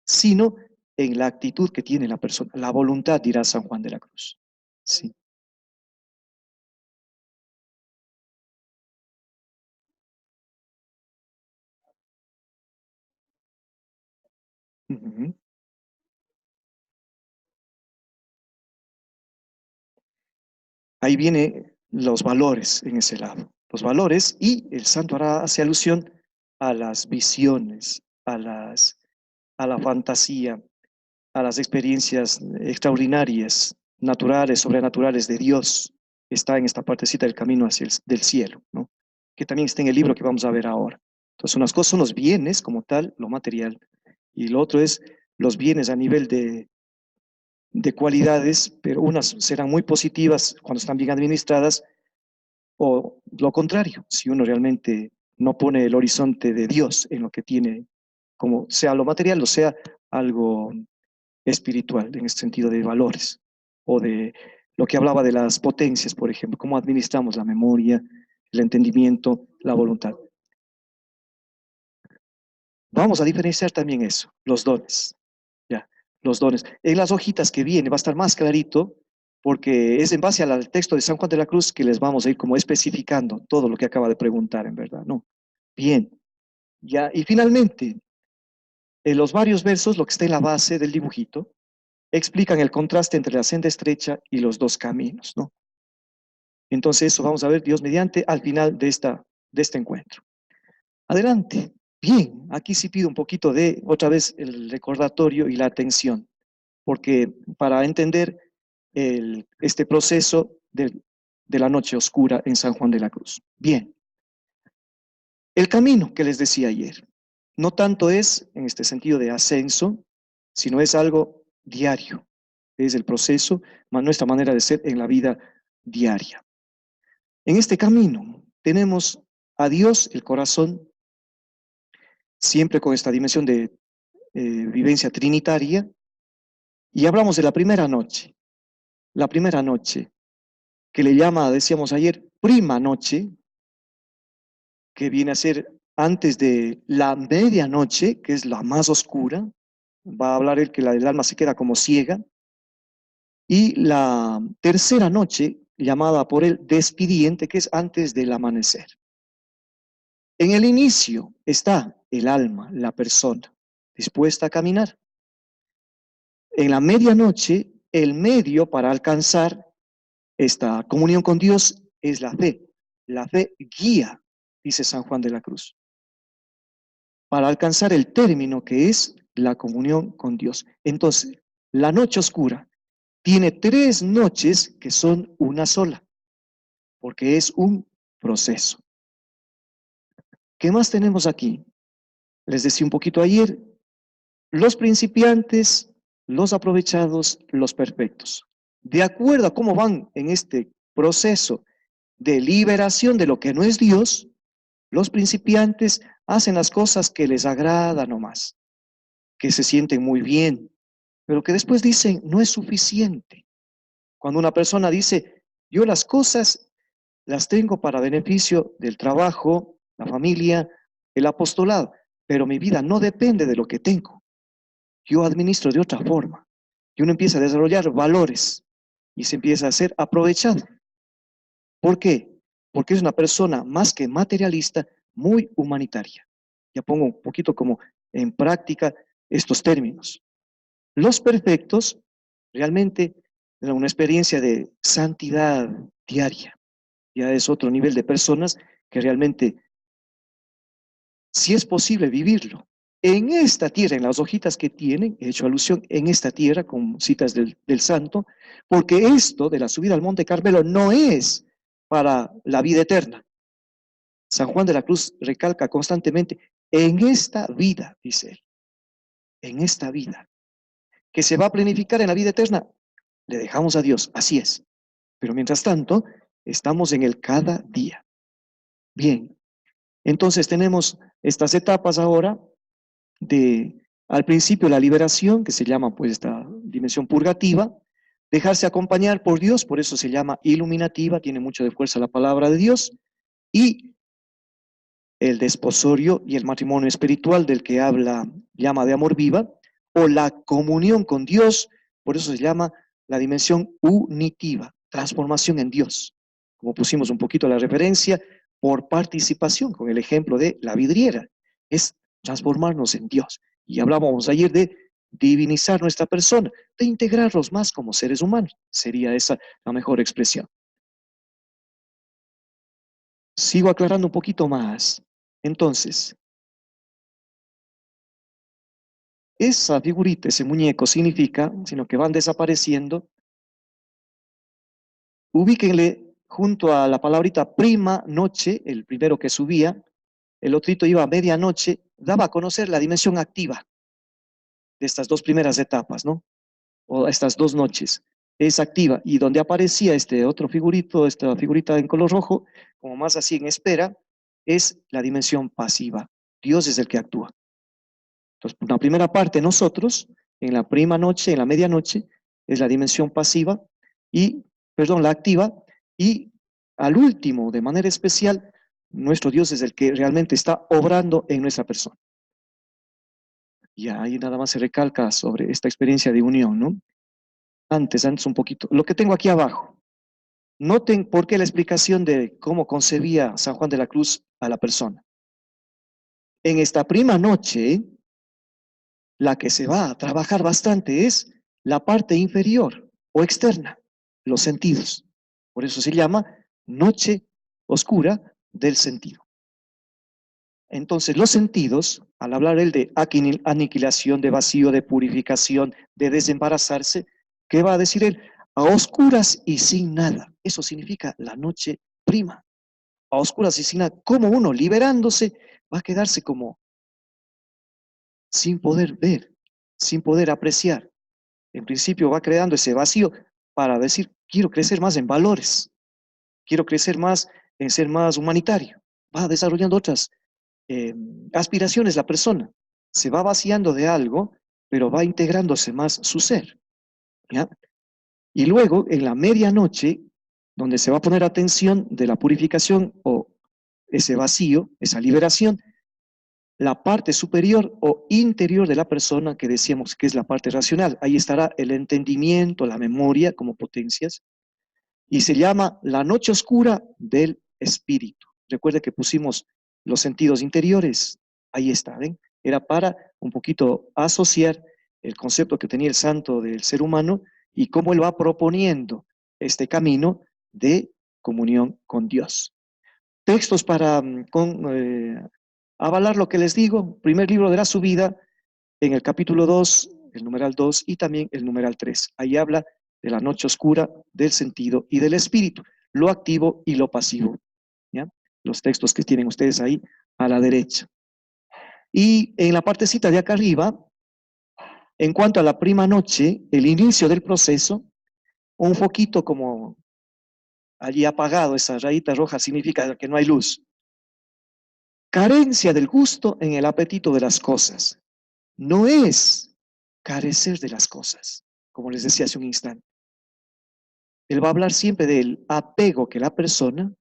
sino en la actitud que tiene la persona, la voluntad, dirá San Juan de la Cruz. Sí. Ujú. Ahí viene los valores en ese lado. Los valores y el santo hace alusión a las visiones, a la fantasía, a las experiencias extraordinarias, naturales, sobrenaturales de Dios. Está en esta partecita del camino hacia del cielo, ¿no? Que también está en el libro que vamos a ver ahora. Entonces, unas cosas son los bienes como tal, lo material, y lo otro es los bienes a nivel de cualidades, pero unas serán muy positivas cuando están bien administradas, o lo contrario, si uno realmente no pone el horizonte de Dios en lo que tiene, como sea lo material o sea algo espiritual, en este sentido de valores, o de lo que hablaba de las potencias, por ejemplo, cómo administramos la memoria, el entendimiento, la voluntad. Vamos a diferenciar también eso, los dones, ya, los dones. En las hojitas que viene va a estar más clarito, porque es en base al texto de San Juan de la Cruz que les vamos a ir como especificando todo lo que acaba de preguntar, en verdad, ¿no? Bien, ya, y finalmente, en los varios versos, lo que está en la base del dibujito, explican el contraste entre la senda estrecha y los dos caminos, ¿no? Entonces, eso vamos a ver, Dios mediante, al final de este encuentro. Adelante. Bien, aquí sí pido un poquito de, otra vez, el recordatorio y la atención, porque para entender este proceso de la noche oscura en San Juan de la Cruz. Bien, el camino que les decía ayer, no tanto es en este sentido de ascenso, sino es algo diario, es el proceso, nuestra manera de ser en la vida diaria. En este camino tenemos a Dios, el corazón, siempre con esta dimensión de vivencia trinitaria, y hablamos de la primera noche, que le llama, decíamos ayer, prima noche, que viene a ser antes de la medianoche, que es la más oscura, va a hablar el que el alma se queda como ciega, y la tercera noche, llamada por él despidiente, que es antes del amanecer. En el inicio está el alma, la persona, dispuesta a caminar. En la medianoche, el medio para alcanzar esta comunión con Dios es la fe. La fe guía, dice San Juan de la Cruz, para alcanzar el término que es la comunión con Dios. Entonces, la noche oscura tiene 3 noches que son una sola. porque es un proceso. ¿Qué más tenemos aquí? Les decía un poquito ayer, los principiantes, los aprovechados, los perfectos. De acuerdo a cómo van en este proceso de liberación de lo que no es Dios, los principiantes hacen las cosas que les agrada nomás, que se sienten muy bien, pero que después dicen no es suficiente. Cuando una persona dice, yo las cosas las tengo para beneficio del trabajo, la familia, el apostolado, pero mi vida no depende de lo que tengo. Yo administro de otra forma. Y uno empieza a desarrollar valores y se empieza a ser aprovechado. ¿Por qué? Porque es una persona más que materialista, muy humanitaria. Ya pongo un poquito como en práctica estos términos. Los perfectos realmente una experiencia de santidad diaria. Ya es otro nivel de personas que realmente, si es posible vivirlo, en esta tierra, en las hojitas que tienen, he hecho alusión en esta tierra con citas del santo, porque esto de la subida al Monte Carmelo no es para la vida eterna. San Juan de la Cruz recalca constantemente, en esta vida, dice él, en esta vida, que se va a planificar en la vida eterna, le dejamos a Dios, así es. Pero mientras tanto, estamos en el cada día. Bien, entonces tenemos estas etapas ahora de, al principio, la liberación, que se llama pues esta dimensión purgativa, dejarse acompañar por Dios, por eso se llama iluminativa, tiene mucho de fuerza la palabra de Dios, y el desposorio y el matrimonio espiritual del que habla, llama de amor viva, o la comunión con Dios, por eso se llama la dimensión unitiva, transformación en Dios. Como pusimos un poquito la referencia, por participación, con el ejemplo de la vidriera, es transformarnos en Dios. Y hablábamos ayer de divinizar nuestra persona, de integrarlos más como seres humanos. Sería esa la mejor expresión. Sigo aclarando un poquito más. Entonces, esa figurita, ese muñeco significa, sino que van desapareciendo. Ubíquenle junto a la palabrita prima noche, el primero que subía, el otrito iba a medianoche, daba a conocer la dimensión activa de estas dos primeras etapas, ¿no? O estas dos noches. Es activa. Y donde aparecía este otro figurito, esta figurita en color rojo, como más así en espera, es la dimensión pasiva. Dios es el que actúa. Entonces, la primera parte, nosotros, en la prima noche, en la medianoche, es la dimensión pasiva, y, perdón, la activa, y al último, de manera especial, nuestro Dios es el que realmente está obrando en nuestra persona. Y ahí nada más se recalca sobre esta experiencia de unión, ¿no? Antes un poquito. Lo que tengo aquí abajo. Noten por qué la explicación de cómo concebía San Juan de la Cruz a la persona. En esta prima noche, la que se va a trabajar bastante es la parte inferior o externa, los sentidos. Por eso se llama noche oscura del sentido. Entonces, los sentidos, al hablar él de aniquilación, de vacío, de purificación, de desembarazarse, ¿qué va a decir él? A oscuras y sin nada. Eso significa la noche prima. A oscuras y sin nada. Como uno liberándose va a quedarse como sin poder ver, sin poder apreciar. En principio va creando ese vacío para decir, quiero crecer más en valores, quiero crecer más en ser más humanitario. Va desarrollando otras aspiraciones la persona. Se va vaciando de algo, pero va integrándose más su ser. ¿Ya? Y luego, en la medianoche, donde se va a poner atención de la purificación o ese vacío, esa liberación, la parte superior o interior de la persona, que decíamos que es la parte racional. Ahí estará el entendimiento, la memoria como potencias, y se llama la noche oscura del espíritu. Recuerde que pusimos los sentidos interiores, ahí está, ¿ven? Era para un poquito asociar el concepto que tenía el santo del ser humano y cómo él va proponiendo este camino de comunión con Dios. Textos para avalar lo que les digo. Primer libro de la subida, en el capítulo 2, el numeral 2 y también el numeral 3. Ahí habla de la noche oscura, del sentido y del espíritu. lo activo y lo pasivo. ¿Ya? Los textos que tienen ustedes ahí a la derecha. Y en la partecita de acá arriba, en cuanto a la prima noche, el inicio del proceso, un foquito como allí apagado, esa rayita roja significa que no hay luz. Carencia del gusto en el apetito de las cosas. No es carecer de las cosas, como les decía hace un instante. Él va a hablar siempre del apego que la persona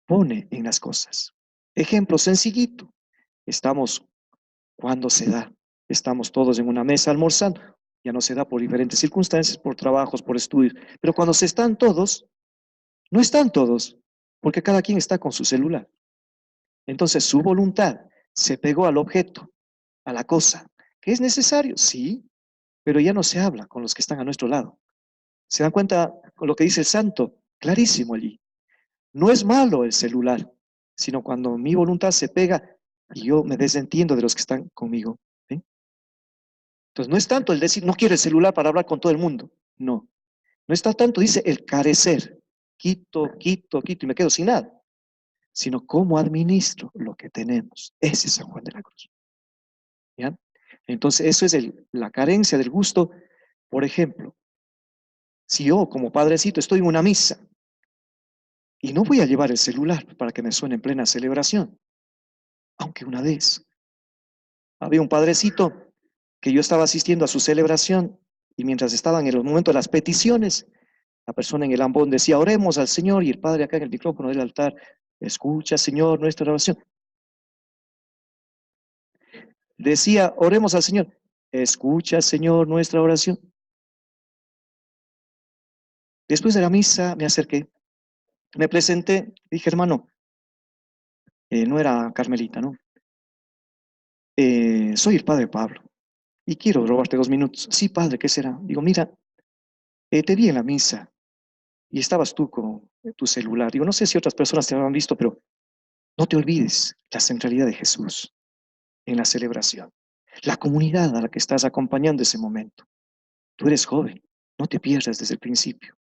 pone en las cosas. Ejemplo sencillito. Estamos, cuando se da, estamos todos en una mesa almorzando. Ya no se da por diferentes circunstancias, por trabajos, por estudios. Pero cuando se están todos, no están todos, porque cada quien está con su celular. Entonces su voluntad se pegó al objeto, a la cosa, que es necesario, sí, pero ya no se habla con los que están a nuestro lado. ¿Se dan cuenta con lo que dice el santo? Clarísimo allí. No es malo el celular, sino cuando mi voluntad se pega y yo me desentiendo de los que están conmigo. ¿Sí? Entonces no es tanto el decir, no quiero el celular para hablar con todo el mundo. No, no está tanto, dice el carecer. Quito, quito, quito y me quedo sin nada. Sino cómo administro lo que tenemos. Ese es San Juan de la Cruz. ¿Ya? Entonces eso es la carencia del gusto. Por ejemplo, si yo como padrecito estoy en una misa y no voy a llevar el celular para que me suene en plena celebración, aunque una vez había un padrecito que yo estaba asistiendo a su celebración y mientras estaban en el momento de las peticiones, la persona en el ambón decía, oremos al Señor, y el padre acá en el micrófono del altar, escucha, Señor, nuestra oración. Decía, oremos al Señor, escucha, Señor, nuestra oración. Después de la misa me acerqué, me presenté, dije, hermano, no era Carmelita, ¿no? Soy el padre Pablo y quiero robarte 2 minutos. Sí, padre, ¿qué será? Digo, mira, te vi en la misa y estabas tú con tu celular. Digo, no sé si otras personas te habrán visto, pero no te olvides la centralidad de Jesús en la celebración, la comunidad a la que estás acompañando ese momento. Tú eres joven, no te pierdas desde el principio.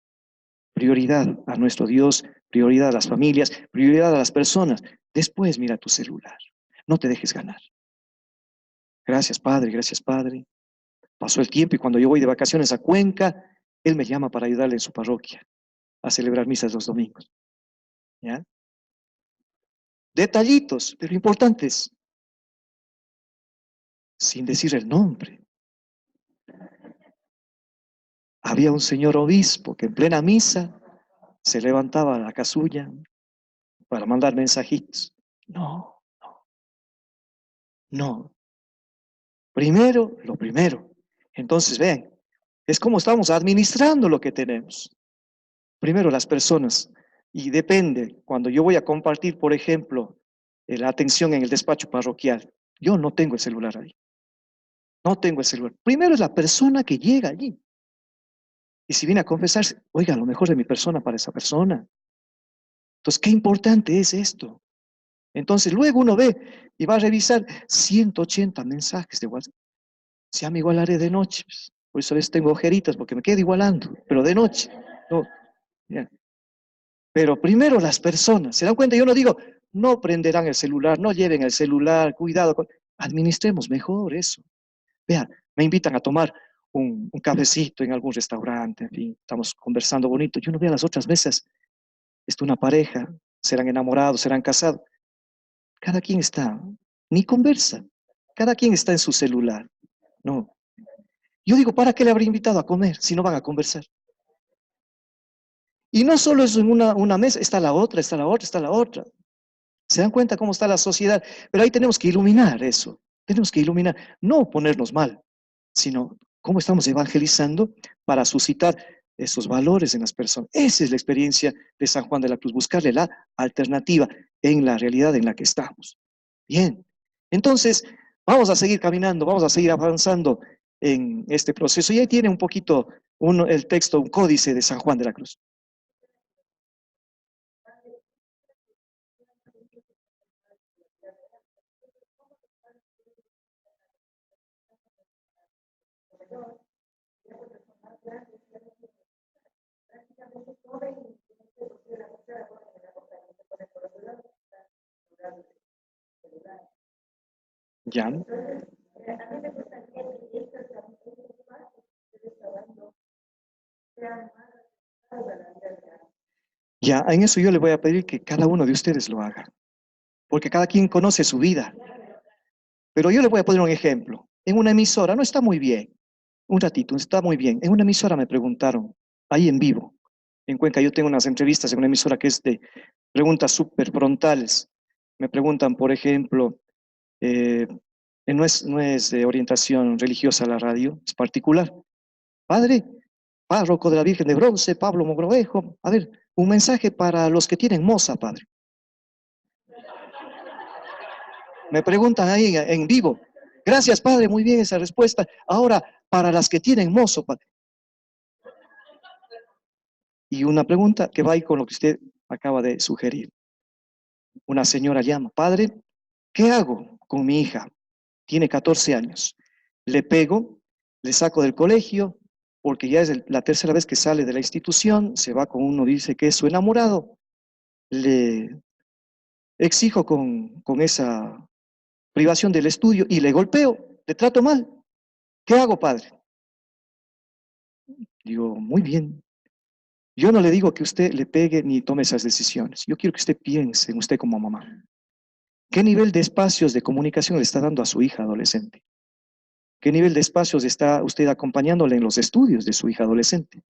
Prioridad a nuestro Dios, prioridad a las familias, prioridad a las personas. Después mira tu celular. No te dejes ganar. Gracias, Padre, gracias, Padre. Pasó el tiempo y cuando yo voy de vacaciones a Cuenca, él me llama para ayudarle en su parroquia a celebrar misas los domingos. ¿Ya? Detallitos, pero importantes, sin decir el nombre. Había un señor obispo que en plena misa se levantaba a la casulla para mandar mensajitos. No, no. Primero, lo primero. Entonces, vean, es como estamos administrando lo que tenemos. Primero, las personas. Y depende, cuando yo voy a compartir, por ejemplo, la atención en el despacho parroquial, yo no tengo el celular ahí. No tengo el celular. Primero es la persona que llega allí. Y si viene a confesarse, oiga, lo mejor de mi persona para esa persona. Entonces, qué importante es esto. Entonces, luego uno ve y va a revisar 180 mensajes de WhatsApp. Si ya me igualaré de noche, pues. Por eso a veces tengo ojeritas porque me quedo igualando, pero de noche. No, ya. Pero primero las personas, ¿se dan cuenta? Yo no digo, no prenderán el celular, no lleven el celular, cuidado. Administremos mejor eso. Vea, me invitan a tomar un cafecito en algún restaurante, en fin, estamos conversando bonito. Yo no veo a las otras mesas, está una pareja, serán enamorados, serán casados. Cada quien está, ni conversa, cada quien está en su celular. No. Yo digo, ¿para qué le habré invitado a comer si no van a conversar? Y no solo es en una mesa, está la otra, está la otra, está la otra. ¿Se dan cuenta cómo está la sociedad? Pero ahí tenemos que iluminar eso. Tenemos que iluminar, no ponernos mal, sino cómo estamos evangelizando para suscitar esos valores en las personas. Esa es la experiencia de San Juan de la Cruz, buscarle la alternativa en la realidad en la que estamos. Bien, entonces vamos a seguir caminando, vamos a seguir avanzando en este proceso. Y ahí tiene un poquito el texto, un códice de San Juan de la Cruz. Ya. Ya, en eso yo le voy a pedir que cada uno de ustedes lo haga, porque cada quien conoce su vida. Pero yo le voy a poner un ejemplo. En una emisora, no está muy bien, un ratito, está muy bien. En una emisora me preguntaron, ahí en vivo, en Cuenca, yo tengo unas entrevistas en una emisora que es de preguntas súper frontales. Me preguntan, por ejemplo, eh, no es de orientación religiosa la radio, es particular. Padre, párroco de la Virgen de Bronce, Pablo Mogrovejo, a ver, un mensaje para los que tienen moza, padre. Me preguntan ahí en vivo. Gracias, padre, muy bien esa respuesta. Ahora, para las que tienen mozo, padre. Y una pregunta que va ahí con lo que usted acaba de sugerir. Una señora llama, padre, ¿qué hago con mi hija? Tiene 14 años. Le pego, le saco del colegio, porque ya es la tercera vez que sale de la institución, se va con uno, dice que es su enamorado. Le exijo con esa privación del estudio y le golpeo, le trato mal. ¿Qué hago, padre? Digo, muy bien. Yo no le digo que usted le pegue ni tome esas decisiones. Yo quiero que usted piense en usted como mamá. ¿Qué nivel de espacios de comunicación le está dando a su hija adolescente? ¿Qué nivel de espacios está usted acompañándole en los estudios de su hija adolescente?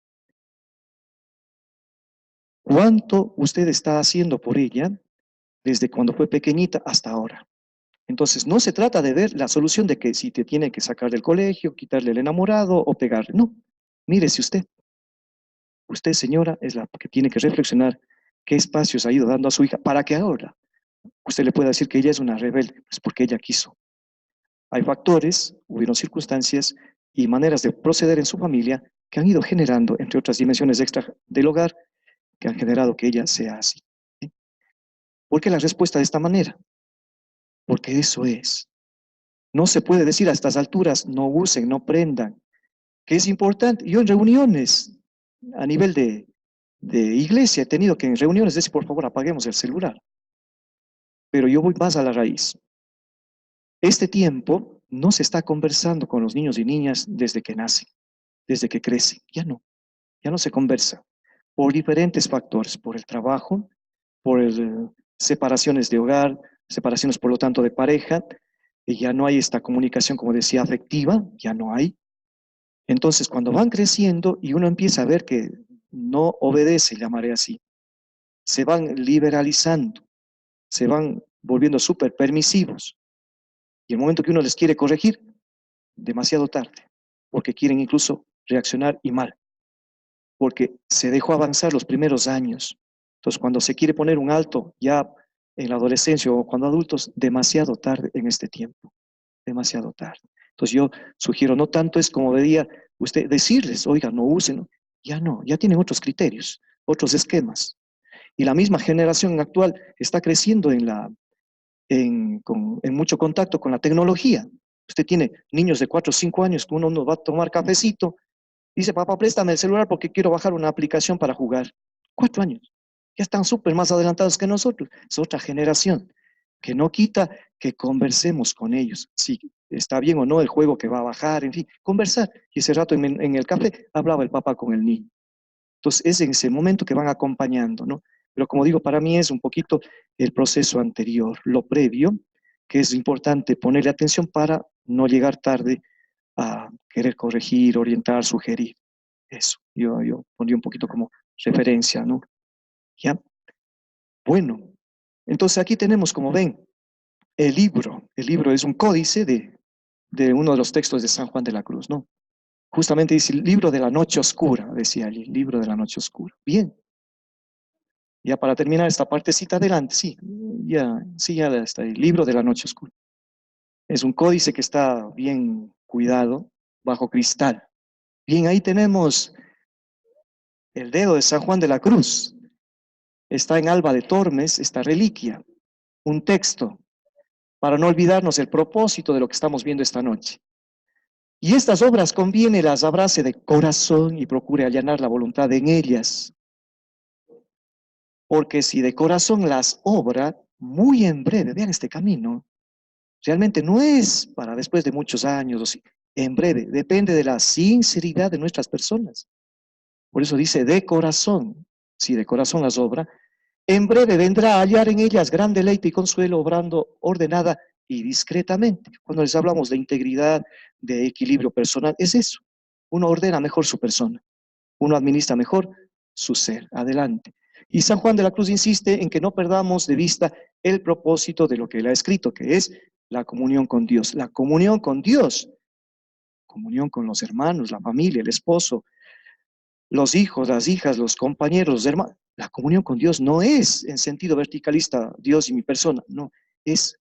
¿Cuánto usted está haciendo por ella desde cuando fue pequeñita hasta ahora? Entonces, no se trata de ver la solución de que si te tiene que sacar del colegio, quitarle el enamorado o pegarle. No, mírese usted señora es la que tiene que reflexionar qué espacios ha ido dando a su hija para que ahora usted le pueda decir que ella es una rebelde, es porque ella quiso. Hay factores, hubieron circunstancias y maneras de proceder en su familia que han ido generando, entre otras dimensiones extra del hogar, que han generado que ella sea así. ¿Sí? ¿Por qué la respuesta de esta manera? Porque eso es. No se puede decir a estas alturas, no usen, no prendan, que es importante. Yo en reuniones a nivel de iglesia he tenido que en reuniones decir, por favor, apaguemos el celular. Pero yo voy más a la raíz. Este tiempo no se está conversando con los niños y niñas desde que nacen, desde que crecen. Ya no se conversa por diferentes factores, por el trabajo, por separaciones de hogar, separaciones por lo tanto de pareja, y ya no hay esta comunicación, como decía, afectiva, ya no hay. Entonces, cuando van creciendo y uno empieza a ver que no obedece, llamaré así, se van liberalizando, se van volviendo súper permisivos. Y el momento que uno les quiere corregir, demasiado tarde, porque quieren incluso reaccionar y mal, porque se dejó avanzar los primeros años. Entonces, cuando se quiere poner un alto ya en la adolescencia o cuando adultos, demasiado tarde en este tiempo, demasiado tarde. Entonces, yo sugiero, no tanto es como veía usted, decirles, oiga, no usen, ya no, ya tienen otros criterios, otros esquemas. Y la misma generación actual está creciendo en mucho contacto con la tecnología. Usted tiene niños de 4 o 5 años que uno va a tomar cafecito, dice, papá, préstame el celular porque quiero bajar una aplicación para jugar. 4 años. Ya están súper más adelantados que nosotros. Es otra generación que no quita que conversemos con ellos. Si está bien o no el juego que va a bajar, en fin, conversar. Y ese rato en el café hablaba el papá con el niño. Entonces es en ese momento que van acompañando, ¿no? Pero como digo, para mí es un poquito el proceso anterior, lo previo, que es importante ponerle atención para no llegar tarde a querer corregir, orientar, sugerir. Eso, yo pondría un poquito como referencia, ¿no? ¿Ya? Bueno, entonces aquí tenemos, como ven, el libro. El libro es un códice de uno de los textos de San Juan de la Cruz, ¿no? Justamente dice el libro de la noche oscura, decía allí, libro de la noche oscura. Bien, ya para terminar esta partecita adelante, sí, ya está el libro de la noche oscura. Es un códice que está bien cuidado, bajo cristal. Bien, ahí tenemos el dedo de San Juan de la Cruz. Está en Alba de Tormes, esta reliquia, un texto, para no olvidarnos el propósito de lo que estamos viendo esta noche. Y estas obras conviene las abrace de corazón y procure allanar la voluntad en ellas, porque si de corazón las obra, muy en breve, vean este camino, Realmente no es para después de muchos años, o sí, en breve, depende de la sinceridad de nuestras personas. Por eso dice de corazón, si de corazón las obra, en breve vendrá a hallar en ellas gran deleite y consuelo, obrando ordenada y discretamente. Cuando les hablamos de integridad, de equilibrio personal, es eso. Uno ordena mejor su persona, uno administra mejor su ser. Adelante. Y San Juan de la Cruz insiste en que no perdamos de vista el propósito de lo que él ha escrito, que es la comunión con Dios. La comunión con Dios, comunión con los hermanos, la familia, el esposo, los hijos, las hijas, los compañeros, los hermanos. La comunión con Dios no es en sentido verticalista, Dios y mi persona, no, es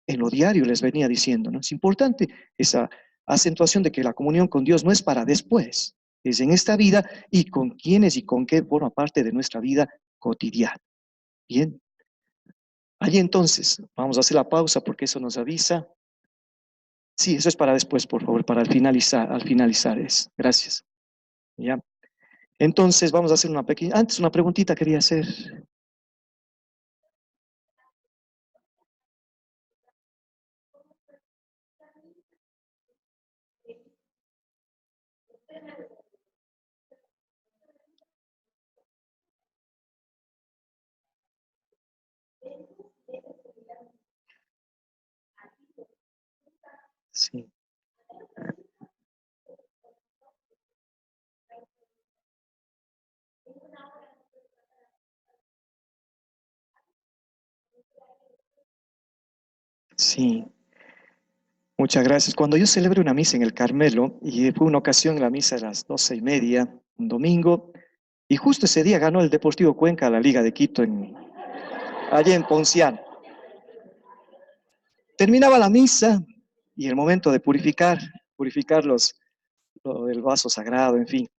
en lo diario, les venía diciendo, ¿no? Es importante esa acentuación de que la comunión con Dios no es para después, es en esta vida y con quienes y con qué forma parte de nuestra vida cotidiana. Bien, allí entonces, vamos a hacer la pausa porque eso nos avisa. Sí, eso es para después, por favor, para al finalizar es. Gracias. ¿Ya? Entonces, vamos a hacer una pequeña, antes una preguntita quería hacer. Sí, sí. Muchas gracias. Cuando yo celebré una misa en el Carmelo, y fue una ocasión la misa a las 12:30, un domingo, y justo ese día ganó el Deportivo Cuenca la Liga de Quito, allá en Ponciano. Terminaba la misa y el momento de purificar el vaso sagrado, en fin.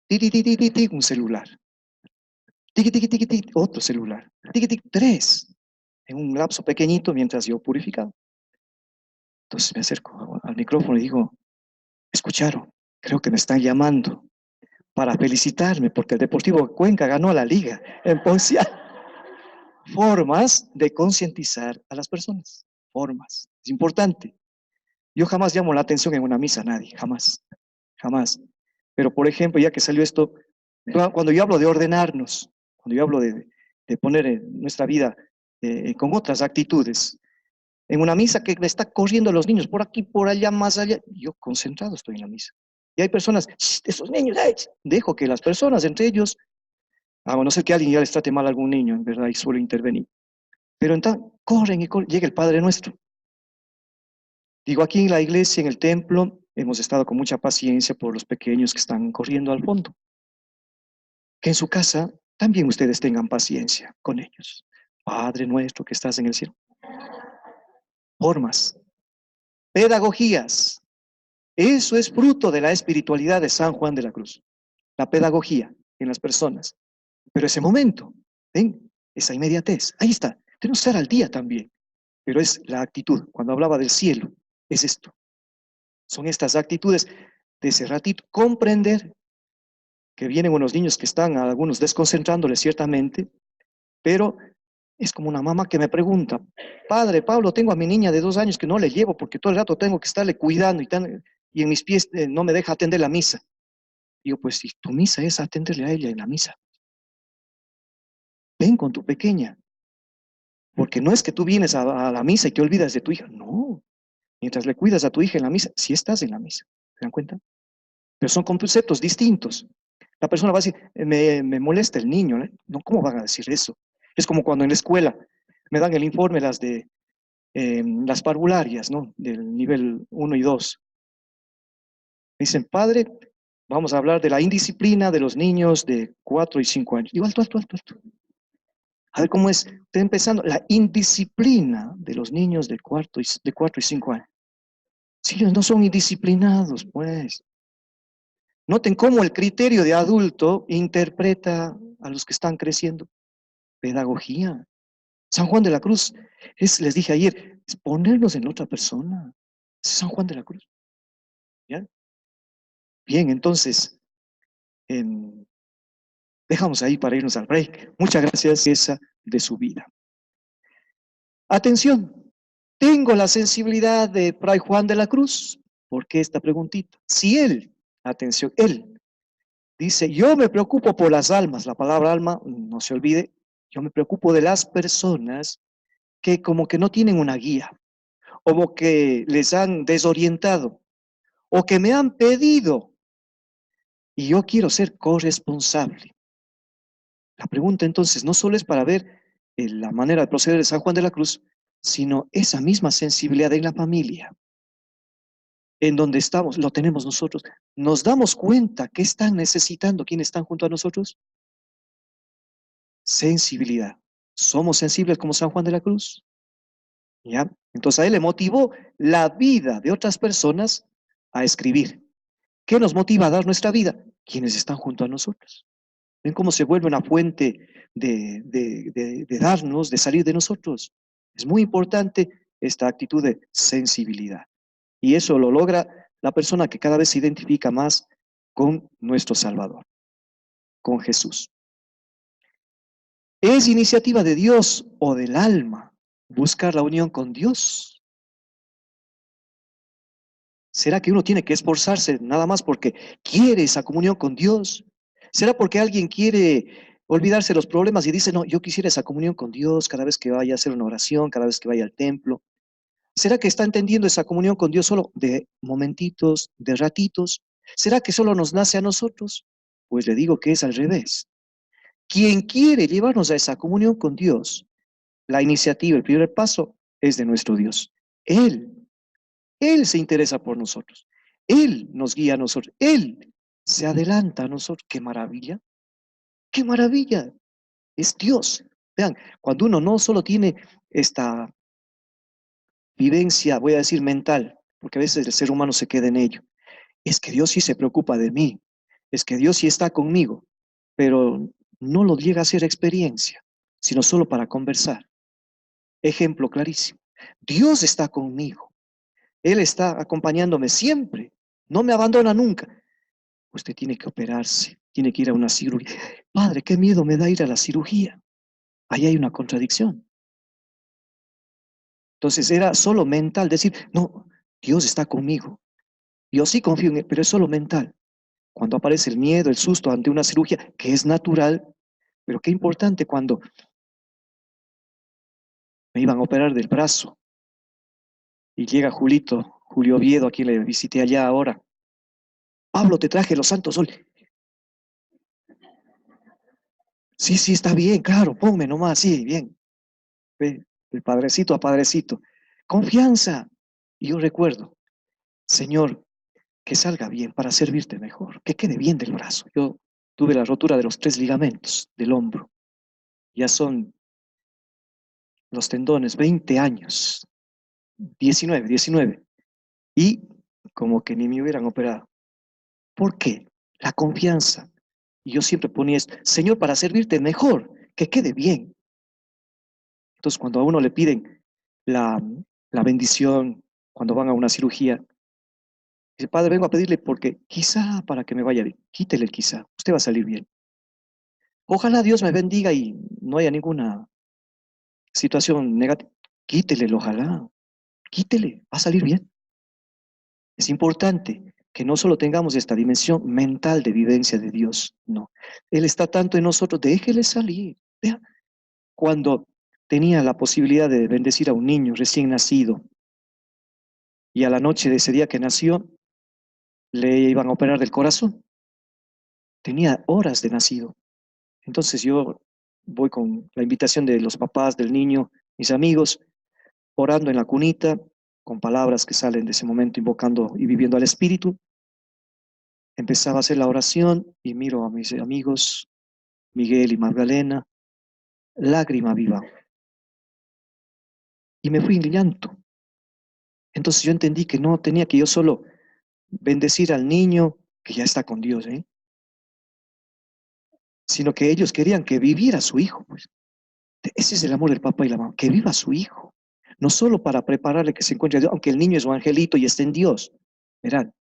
Tiki, tiki, tiki, tiki, un celular. Tiki, tiki, tiki, tiki, otro celular. Tiki, tiki, tres. En un lapso pequeñito mientras yo purificaba. Entonces me acerco al micrófono y digo, escucharon, creo que me están llamando para felicitarme porque el Deportivo Cuenca ganó la liga en Ponciano. Formas de concientizar a las personas. Formas. Es importante. Yo jamás llamo la atención en una misa a nadie, jamás, jamás. Pero, por ejemplo, ya que salió esto, cuando yo hablo de ordenarnos, cuando yo hablo de poner nuestra vida con otras actitudes, en una misa que me está corriendo los niños por aquí, por allá, más allá, yo concentrado estoy en la misa. Y hay personas, esos niños, ay, dejo que las personas entre ellos, a no ser que alguien ya les trate mal a algún niño, en verdad, y suelo intervenir. Pero entonces, corren y corren, llega el Padre Nuestro. Digo, aquí en la iglesia, en el templo, hemos estado con mucha paciencia por los pequeños que están corriendo al fondo. Que en su casa también ustedes tengan paciencia con ellos. Padre nuestro que estás en el cielo. Formas, pedagogías. Eso es fruto de la espiritualidad de San Juan de la Cruz. La pedagogía en las personas. Pero ese momento, ¿ven? Esa inmediatez, ahí está. Tenemos que estar al día también. Pero es la actitud. Cuando hablaba del cielo, es esto. Son estas actitudes de ese ratito. Comprender que vienen unos niños que están a algunos desconcentrándoles ciertamente, pero es como una mamá que me pregunta, padre Pablo, tengo a mi niña de 2 años que no le llevo porque todo el rato tengo que estarle cuidando y en mis pies no me deja atender la misa. Digo, pues si tu misa es atenderle a ella en la misa, ven con tu pequeña, porque no es que tú vienes a la misa y te olvidas de tu hija, no, mientras le cuidas a tu hija en la misa, sí estás en la misa, ¿se dan cuenta? Pero son conceptos distintos. La persona va a decir, me molesta el niño, ¿eh? No, ¿cómo van a decir eso? Es como cuando en la escuela me dan el informe las parvularias, ¿no? Del nivel 1 y 2. Me dicen, padre, vamos a hablar de la indisciplina de los niños de 4 y 5 años. Digo, alto, alto, alto, alto. A ver cómo es. Estoy empezando. La indisciplina de los niños de 4 y 5 años. Si ellos no son indisciplinados, pues. Noten cómo el criterio de adulto interpreta a los que están creciendo. Pedagogía. San Juan de la Cruz, les dije ayer, es ponernos en otra persona. Es San Juan de la Cruz. ¿Ya? Bien, entonces, em, dejamos ahí para irnos al break. Muchas gracias, esa de su vida. Atención, Tengo la sensibilidad de Fray Juan de la Cruz. ¿Por qué esta preguntita? Si él, atención, él dice, yo me preocupo por las almas, la palabra alma, no se olvide, yo me preocupo de las personas que como que no tienen una guía, como que les han desorientado, o que me han pedido, y yo quiero ser corresponsable. La pregunta entonces no solo es para ver la manera de proceder de San Juan de la Cruz, sino esa misma sensibilidad en la familia, en donde estamos, lo tenemos nosotros. ¿Nos damos cuenta que están necesitando quienes están junto a nosotros? Sensibilidad. ¿Somos sensibles como San Juan de la Cruz? ¿Ya? Entonces a él le motivó la vida de otras personas a escribir. ¿Qué nos motiva a dar nuestra vida? Quienes están junto a nosotros. ¿Ven cómo se vuelve una fuente de darnos, de salir de nosotros? Es muy importante esta actitud de sensibilidad. Y eso lo logra la persona que cada vez se identifica más con nuestro Salvador, con Jesús. ¿Es iniciativa de Dios o del alma buscar la unión con Dios? ¿Será que uno tiene que esforzarse nada más porque quiere esa comunión con Dios? ¿Será porque alguien quiere olvidarse de los problemas y dice, no, yo quisiera esa comunión con Dios cada vez que vaya a hacer una oración, cada vez que vaya al templo? ¿Será que está entendiendo esa comunión con Dios solo de momentitos, de ratitos? ¿Será que solo nos nace a nosotros? Pues le digo que es al revés. Quien quiere llevarnos a esa comunión con Dios, la iniciativa, el primer paso es de nuestro Dios. Él se interesa por nosotros. Él nos guía a nosotros. Él se adelanta a nosotros. ¡Qué maravilla! ¡Qué maravilla! Es Dios. Vean, cuando uno no solo tiene esta vivencia, voy a decir mental, porque a veces el ser humano se queda en ello. Es que Dios sí se preocupa de mí. Es que Dios sí está conmigo. Pero no lo llega a ser experiencia, sino solo para conversar. Ejemplo clarísimo. Dios está conmigo. Él está acompañándome siempre. No me abandona nunca. Usted tiene que operarse, tiene que ir a una cirugía. Padre, qué miedo me da ir a la cirugía. Ahí hay una contradicción. Entonces era solo mental decir, no, Dios está conmigo. Yo sí confío en Él, pero es solo mental. Cuando aparece el miedo, el susto ante una cirugía, que es natural, pero qué importante cuando me iban a operar del brazo y llega Julio Oviedo, a quien le visité allá ahora. Pablo, te traje los santos sol. Sí, sí, está bien, claro, ponme nomás, sí, bien. Ve, de padrecito a padrecito. Confianza. Y yo recuerdo, Señor, que salga bien para servirte mejor, que quede bien del brazo. Yo tuve la rotura de los 3 ligamentos del hombro. Ya son los tendones, 20 años, 19. Y como que ni me hubieran operado. ¿Por qué? La confianza. Y yo siempre ponía esto, Señor, para servirte mejor, que quede bien. Entonces, cuando a uno le piden la, la bendición, cuando van a una cirugía, dice, Padre, vengo a pedirle porque quizá para que me vaya bien, quítele el quizá, usted va a salir bien. Ojalá Dios me bendiga y no haya ninguna situación negativa. Quítele el ojalá, quítele, va a salir bien. Es importante que no solo tengamos esta dimensión mental de vivencia de Dios, no. Él está tanto en nosotros, déjele salir. Vea, cuando tenía la posibilidad de bendecir a un niño recién nacido y a la noche de ese día que nació, le iban a operar del corazón. Tenía horas de nacido. Entonces yo voy con la invitación de los papás del niño, mis amigos, orando en la cunita, con palabras que salen de ese momento, invocando y viviendo al Espíritu. Empezaba a hacer la oración y miro a mis amigos, Miguel y Magdalena, lágrima viva. Y me fui en llanto. Entonces yo entendí que no tenía que yo solo bendecir al niño que ya está con Dios, sino que ellos querían que viviera su hijo, pues. Ese es el amor del papá y la mamá, que viva su hijo. No solo para prepararle que se encuentre a Dios, aunque el niño es un angelito y esté en Dios. Verán.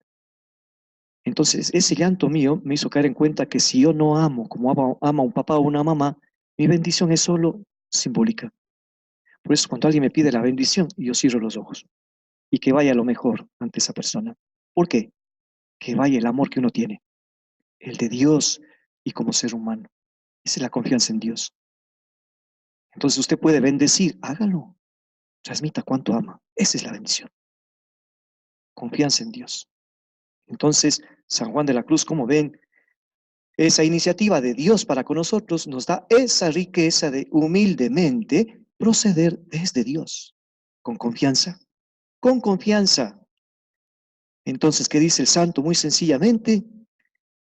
Entonces, ese llanto mío me hizo caer en cuenta que si yo no amo como ama un papá o una mamá, mi bendición es solo simbólica. Por eso cuando alguien me pide la bendición, yo cierro los ojos y que vaya lo mejor ante esa persona. ¿Por qué? Que vaya el amor que uno tiene, el de Dios y como ser humano. Esa es la confianza en Dios. Entonces usted puede bendecir, hágalo. Transmita cuánto ama. Esa es la bendición. Confianza en Dios. Entonces, San Juan de la Cruz, como ven, esa iniciativa de Dios para con nosotros nos da esa riqueza de humildemente proceder desde Dios, con confianza, con confianza. Entonces, ¿qué dice el santo? Muy sencillamente,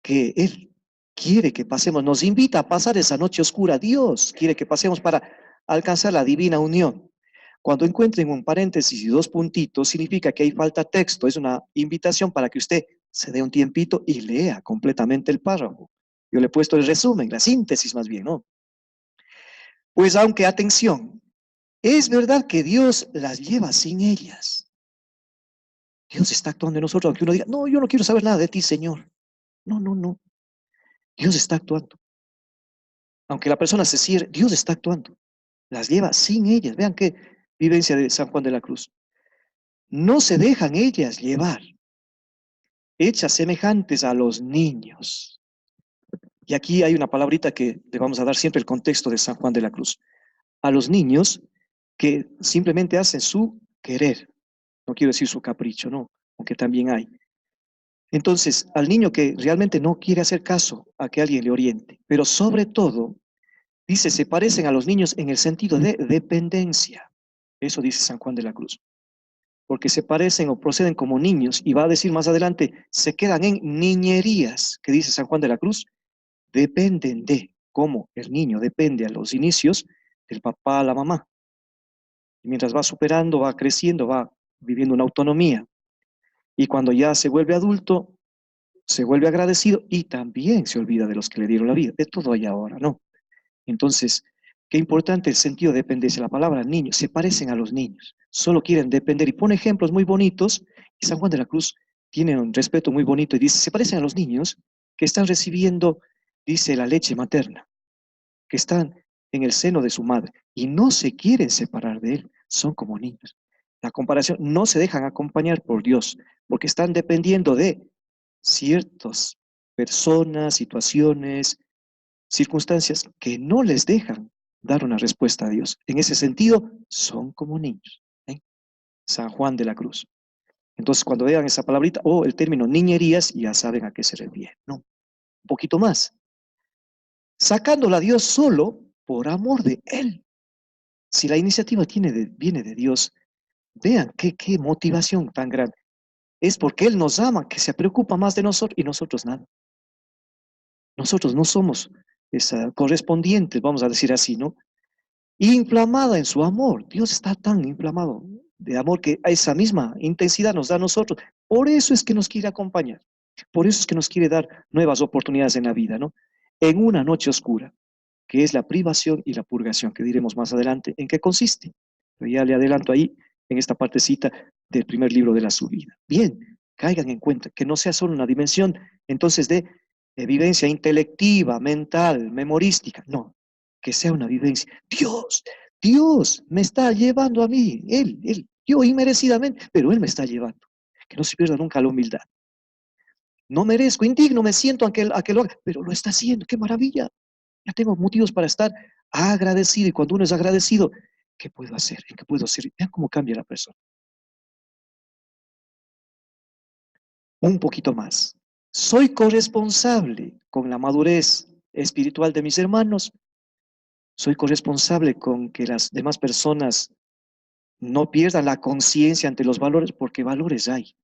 que Él quiere que pasemos, nos invita a pasar esa noche oscura. Dios quiere que pasemos para alcanzar la divina unión. Cuando encuentren un paréntesis y dos puntitos, significa que ahí falta texto. Es una invitación para que usted se dé un tiempito y lea completamente el párrafo. Yo le he puesto el resumen, la síntesis más bien, ¿no? Pues aunque, atención, es verdad que Dios las lleva sin ellas. Dios está actuando en nosotros, aunque uno diga, no, yo no quiero saber nada de ti, Señor. No, no, no. Dios está actuando. Aunque la persona se cierre, Dios está actuando. Las lleva sin ellas. Vean qué vivencia de San Juan de la Cruz. No se dejan ellas llevar, hechas semejantes a los niños. Y aquí hay una palabrita que le vamos a dar siempre el contexto de San Juan de la Cruz. A los niños que simplemente hacen su querer. No quiero decir su capricho, no, aunque también hay. Entonces, al niño que realmente no quiere hacer caso a que alguien le oriente, pero sobre todo, dice, se parecen a los niños en el sentido de dependencia. Eso dice San Juan de la Cruz. Porque se parecen o proceden como niños, y va a decir más adelante, se quedan en niñerías, que dice San Juan de la Cruz, dependen de, como el niño depende a los inicios del papá, a la mamá. Y mientras va superando, va creciendo, va viviendo una autonomía. Y cuando ya se vuelve adulto, se vuelve agradecido y también se olvida de los que le dieron la vida. De todo hay ahora, ¿no? Entonces, qué importante el sentido de dependencia. La palabra niños, se parecen a los niños, solo quieren depender y pone ejemplos muy bonitos. Y San Juan de la Cruz tiene un respeto muy bonito y dice, se parecen a los niños que están recibiendo, dice, la leche materna, que están en el seno de su madre y no se quieren separar de él, son como niños. La comparación, no se dejan acompañar por Dios, porque están dependiendo de ciertas personas, situaciones, circunstancias que no les dejan dar una respuesta a Dios. En ese sentido, son como niños. ¿Eh? San Juan de la Cruz. Entonces, cuando vean esa palabrita o el término niñerías, ya saben a qué se refiere, ¿no? Un poquito más. Sacándola a Dios solo por amor de Él. Si la iniciativa viene de Dios, vean qué motivación tan grande. Es porque Él nos ama, que se preocupa más de nosotros y nosotros nada. Nosotros no somos correspondientes, vamos a decir así, ¿no? Inflamada en su amor. Dios está tan inflamado de amor que a esa misma intensidad nos da a nosotros. Por eso es que nos quiere acompañar. Por eso es que nos quiere dar nuevas oportunidades en la vida, ¿no? En una noche oscura, que es la privación y la purgación, que diremos más adelante en qué consiste. Pero ya le adelanto ahí, en esta partecita del primer libro de la subida. Bien, caigan en cuenta que no sea solo una dimensión, entonces, de vivencia intelectiva, mental, memorística. No, que sea una vivencia. Dios me está llevando a mí, yo inmerecidamente, pero Él me está llevando. Que no se pierda nunca la humildad. No merezco, indigno me siento a que lo haga, pero lo está haciendo, qué maravilla. Ya tengo motivos para estar agradecido, y cuando uno es agradecido, ¿qué puedo hacer? ¿En qué puedo hacer? Vean cómo cambia la persona. Un poquito más. Soy corresponsable con la madurez espiritual de mis hermanos. Soy corresponsable con que las demás personas no pierdan la conciencia ante los valores, porque valores hay.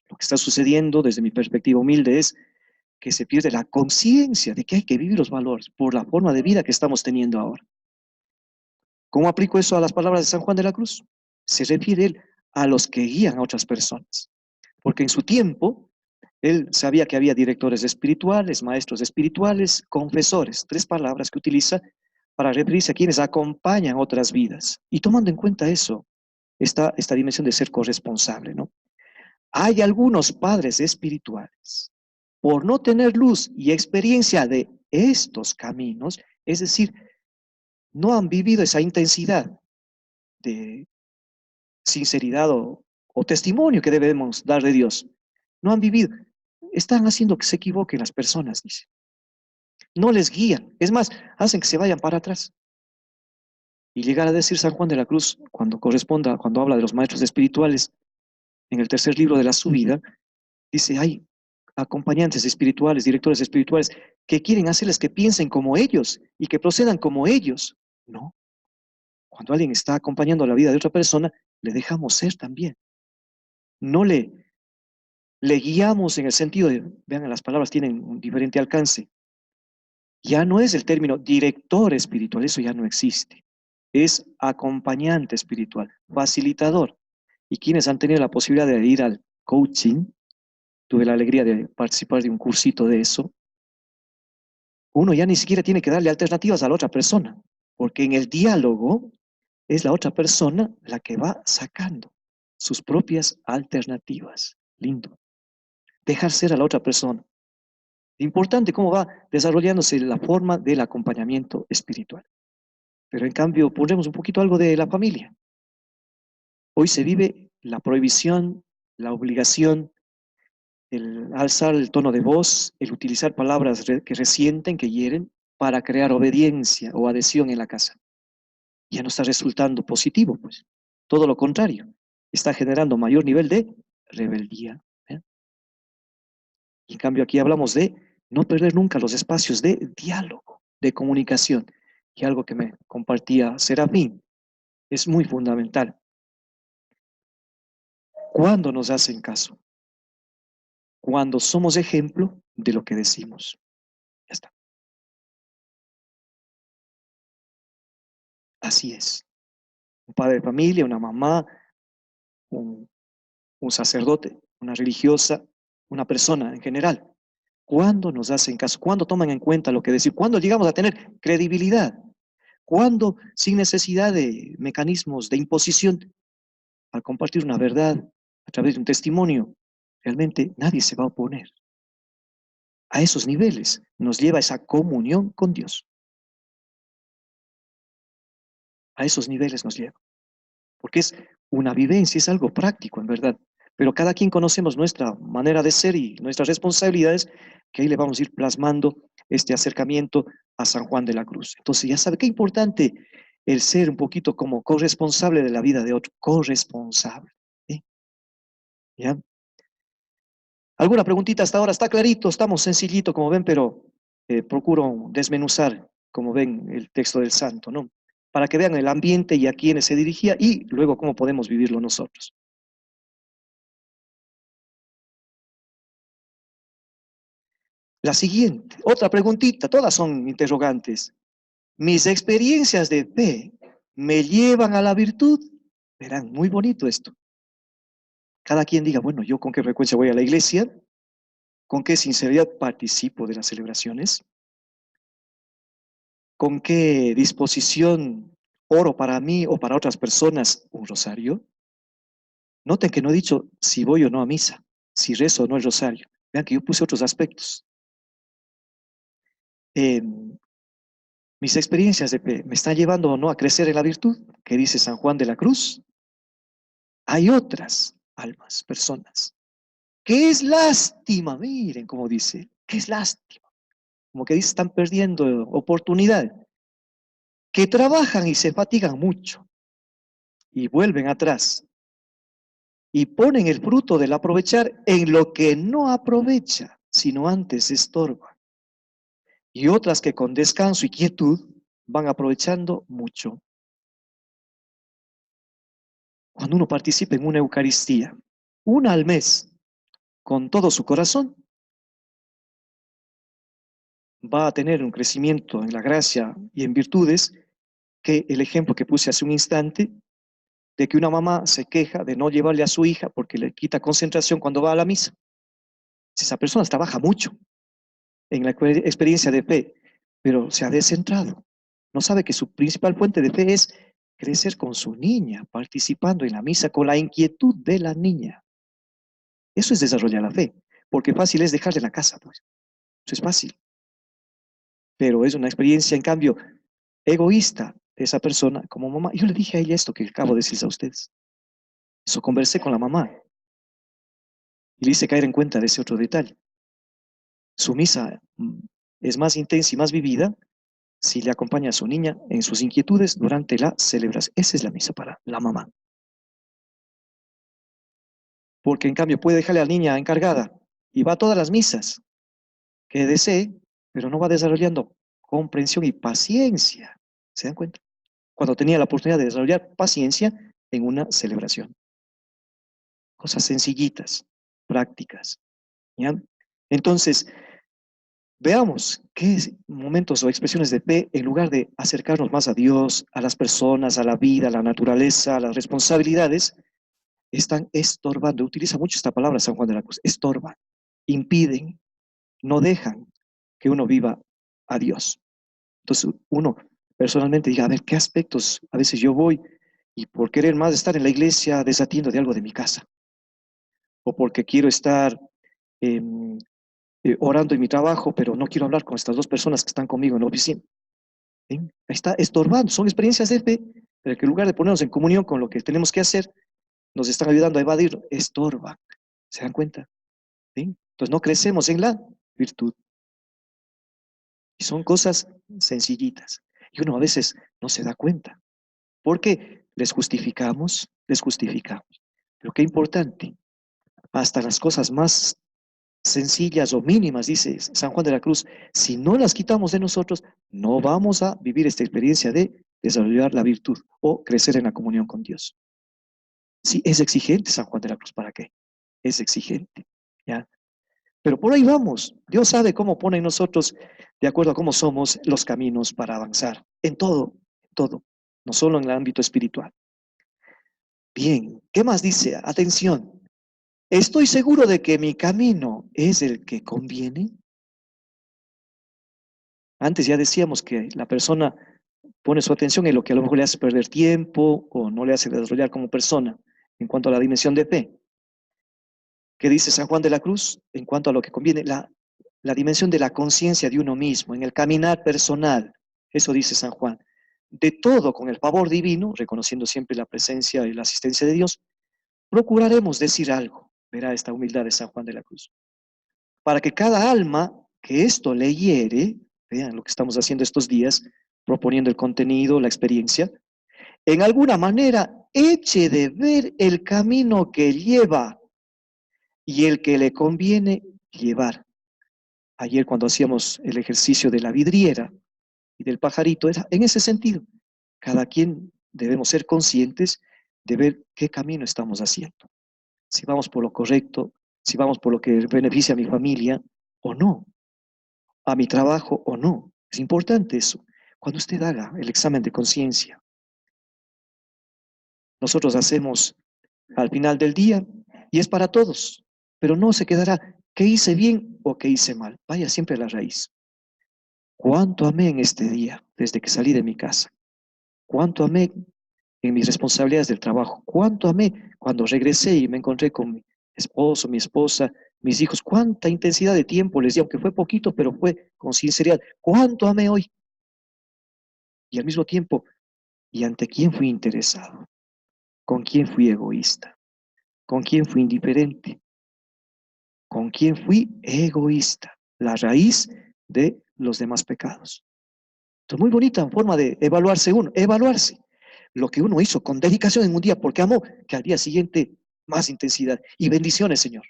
Lo que está sucediendo desde mi perspectiva humilde es que se pierde la conciencia de que hay que vivir los valores por la forma de vida que estamos teniendo ahora. ¿Cómo aplico eso a las palabras de San Juan de la Cruz? Se refiere él a los que guían a otras personas. Porque en su tiempo, él sabía que había directores espirituales, maestros espirituales, confesores, tres palabras que utiliza para referirse a quienes acompañan otras vidas. Y tomando en cuenta eso, esta dimensión de ser corresponsable, ¿no? Hay algunos padres espirituales, por no tener luz y experiencia de estos caminos, es decir, no han vivido esa intensidad de sinceridad o testimonio que debemos dar de Dios. No han vivido. Están haciendo que se equivoquen las personas, dice. No les guían. Es más, hacen que se vayan para atrás. Y llegar a decir San Juan de la Cruz, cuando corresponda, cuando habla de los maestros espirituales, en el tercer libro de la subida, dice, hay acompañantes espirituales, directores espirituales, que quieren hacerles que piensen como ellos y que procedan como ellos. No. Cuando alguien está acompañando la vida de otra persona, le dejamos ser también. No le guiamos en el sentido de, vean, las palabras tienen un diferente alcance. Ya no es el término director espiritual, eso ya no existe. Es acompañante espiritual, facilitador. Y quienes han tenido la posibilidad de ir al coaching, tuve la alegría de participar de un cursito de eso, uno ya ni siquiera tiene que darle alternativas a la otra persona, porque en el diálogo es la otra persona la que va sacando sus propias alternativas. Lindo. Dejar ser a la otra persona. Importante cómo va desarrollándose la forma del acompañamiento espiritual. Pero en cambio, ponemos un poquito algo de la familia. Hoy se vive la prohibición, la obligación, el alzar el tono de voz, el utilizar palabras que resienten, que hieren, para crear obediencia o adhesión en la casa. Ya no está resultando positivo, pues. Todo lo contrario, está generando mayor nivel de rebeldía. ¿Eh? Y en cambio aquí hablamos de no perder nunca los espacios de diálogo, de comunicación. Y algo que me compartía Serafín es muy fundamental. ¿Cuándo nos hacen caso? Cuando somos ejemplo de lo que decimos. Ya está. Así es. Un padre de familia, una mamá, un, un sacerdote, una religiosa, una persona en general. ¿Cuándo nos hacen caso? ¿Cuándo toman en cuenta lo que decimos? ¿Cuándo llegamos a tener credibilidad? ¿Cuándo, sin necesidad de mecanismos de imposición, al compartir una verdad a través de un testimonio, realmente nadie se va a oponer? A esos niveles nos lleva esa comunión con Dios. A esos niveles nos lleva. Porque es una vivencia, es algo práctico, en verdad. Pero cada quien conocemos nuestra manera de ser y nuestras responsabilidades, que ahí le vamos a ir plasmando este acercamiento a San Juan de la Cruz. Entonces, ya sabe qué importante el ser un poquito como corresponsable de la vida de otro, corresponsable. ¿Sí? ¿Ya? ¿Alguna preguntita hasta ahora? Está clarito, estamos sencillito, como ven, pero procuro desmenuzar, como ven, el texto del santo, ¿no? Para que vean el ambiente y a quiénes se dirigía y luego cómo podemos vivirlo nosotros. La siguiente, otra preguntita, todas son interrogantes. ¿Mis experiencias de fe me llevan a la virtud? Verán, muy bonito esto. Cada quien diga, bueno, yo con qué frecuencia voy a la iglesia, con qué sinceridad participo de las celebraciones, con qué disposición oro para mí o para otras personas un rosario. Noten que no he dicho si voy o no a misa, si rezo o no el rosario. Vean que yo puse otros aspectos. Eh, mis experiencias de fe me están llevando o no a crecer en la virtud, que dice San Juan de la Cruz. Hay otras almas, personas, que es lástima, miren cómo dice, que es lástima, como que dice, están perdiendo oportunidad, que trabajan y se fatigan mucho y vuelven atrás y ponen el fruto del aprovechar en lo que no aprovecha, sino antes estorba. Y otras que con descanso y quietud van aprovechando mucho. Cuando uno participa en una Eucaristía, una al mes, con todo su corazón, va a tener un crecimiento en la gracia y en virtudes que el ejemplo que puse hace un instante, de que una mamá se queja de no llevarle a su hija porque le quita concentración cuando va a la misa. Si esa persona trabaja mucho en la experiencia de fe, pero se ha descentrado, no sabe que su principal fuente de fe es crecer con su niña, participando en la misa con la inquietud de la niña. Eso es desarrollar la fe, porque fácil es dejarle la casa, pues. Eso es fácil. Pero es una experiencia, en cambio, egoísta, de esa persona como mamá. Yo le dije a ella esto que acabo de decirles a ustedes. Eso conversé con la mamá y le hice caer en cuenta de ese otro detalle. Su misa es más intensa y más vivida si le acompaña a su niña en sus inquietudes durante la celebración. Esa es la misa para la mamá. Porque en cambio puede dejarle a la niña encargada y va a todas las misas que desee, pero no va desarrollando comprensión y paciencia. ¿Se dan cuenta? Cuando tenía la oportunidad de desarrollar paciencia en una celebración. Cosas sencillitas, prácticas. ¿Ya? Entonces, veamos qué momentos o expresiones de fe, en lugar de acercarnos más a Dios, a las personas, a la vida, a la naturaleza, a las responsabilidades, están estorbando. Utiliza mucho esta palabra San Juan de la Cruz, estorban, impiden, no dejan que uno viva a Dios. Entonces uno personalmente diga, a ver, ¿qué aspectos a veces yo voy y por querer más estar en la iglesia desatiendo de algo de mi casa? O porque quiero estar eh, orando en mi trabajo, pero no quiero hablar con estas dos personas que están conmigo en la oficina. ¿Sí? Ahí está estorbando, son experiencias de fe, pero que en lugar de ponernos en comunión con lo que tenemos que hacer, nos están ayudando a evadir, estorban. ¿Se dan cuenta? ¿Sí? Entonces no crecemos en la virtud. Y son cosas sencillitas. Y uno a veces no se da cuenta. Porque les justificamos. Pero qué importante, hasta las cosas más sencillas o mínimas, dice San Juan de la Cruz, si no las quitamos de nosotros, no vamos a vivir esta experiencia de desarrollar la virtud o crecer en la comunión con Dios. Sí, es exigente San Juan de la Cruz, ¿para qué? Es exigente, ¿ya? Pero por ahí vamos. Dios sabe cómo pone en nosotros, de acuerdo a cómo somos, los caminos para avanzar. En todo. No solo en el ámbito espiritual. Bien, ¿qué más dice? Atención. ¿Estoy seguro de que mi camino es el que conviene? Antes ya decíamos que la persona pone su atención en lo que a lo mejor le hace perder tiempo o no le hace desarrollar como persona en cuanto a la dimensión de fe. ¿Qué dice San Juan de la Cruz en cuanto a lo que conviene? La dimensión de la conciencia de uno mismo, en el caminar personal. Eso dice San Juan. De todo con el favor divino, reconociendo siempre la presencia y la asistencia de Dios, procuraremos decir algo. Verá esta humildad de San Juan de la Cruz. Para que cada alma que esto leyere, vean lo que estamos haciendo estos días, proponiendo el contenido, la experiencia, en alguna manera eche de ver el camino que lleva y el que le conviene llevar. Ayer cuando hacíamos el ejercicio de la vidriera y del pajarito, era en ese sentido. Cada quien debemos ser conscientes de ver qué camino estamos haciendo. Si vamos por lo correcto, si vamos por lo que beneficia a mi familia o no, a mi trabajo o no. Es importante eso. Cuando usted haga el examen de conciencia, nosotros hacemos al final del día y es para todos, pero no se quedará qué hice bien o qué hice mal. Vaya siempre a la raíz. ¿Cuánto amé en este día desde que salí de mi casa? ¿Cuánto amé en mis responsabilidades del trabajo? ¿Cuánto amé cuando regresé y me encontré con mi esposo, mi esposa, mis hijos? ¿Cuánta intensidad de tiempo les di? Aunque fue poquito, pero fue con sinceridad. ¿Cuánto amé hoy? Y al mismo tiempo, ¿y ante quién fui interesado? ¿Con quién fui egoísta? ¿Con quién fui indiferente? ¿Con quién fui egoísta? La raíz de los demás pecados. Entonces, muy bonita forma de evaluarse uno, evaluarse lo que uno hizo con dedicación en un día, porque amó, que al día siguiente más intensidad y bendiciones, Señor.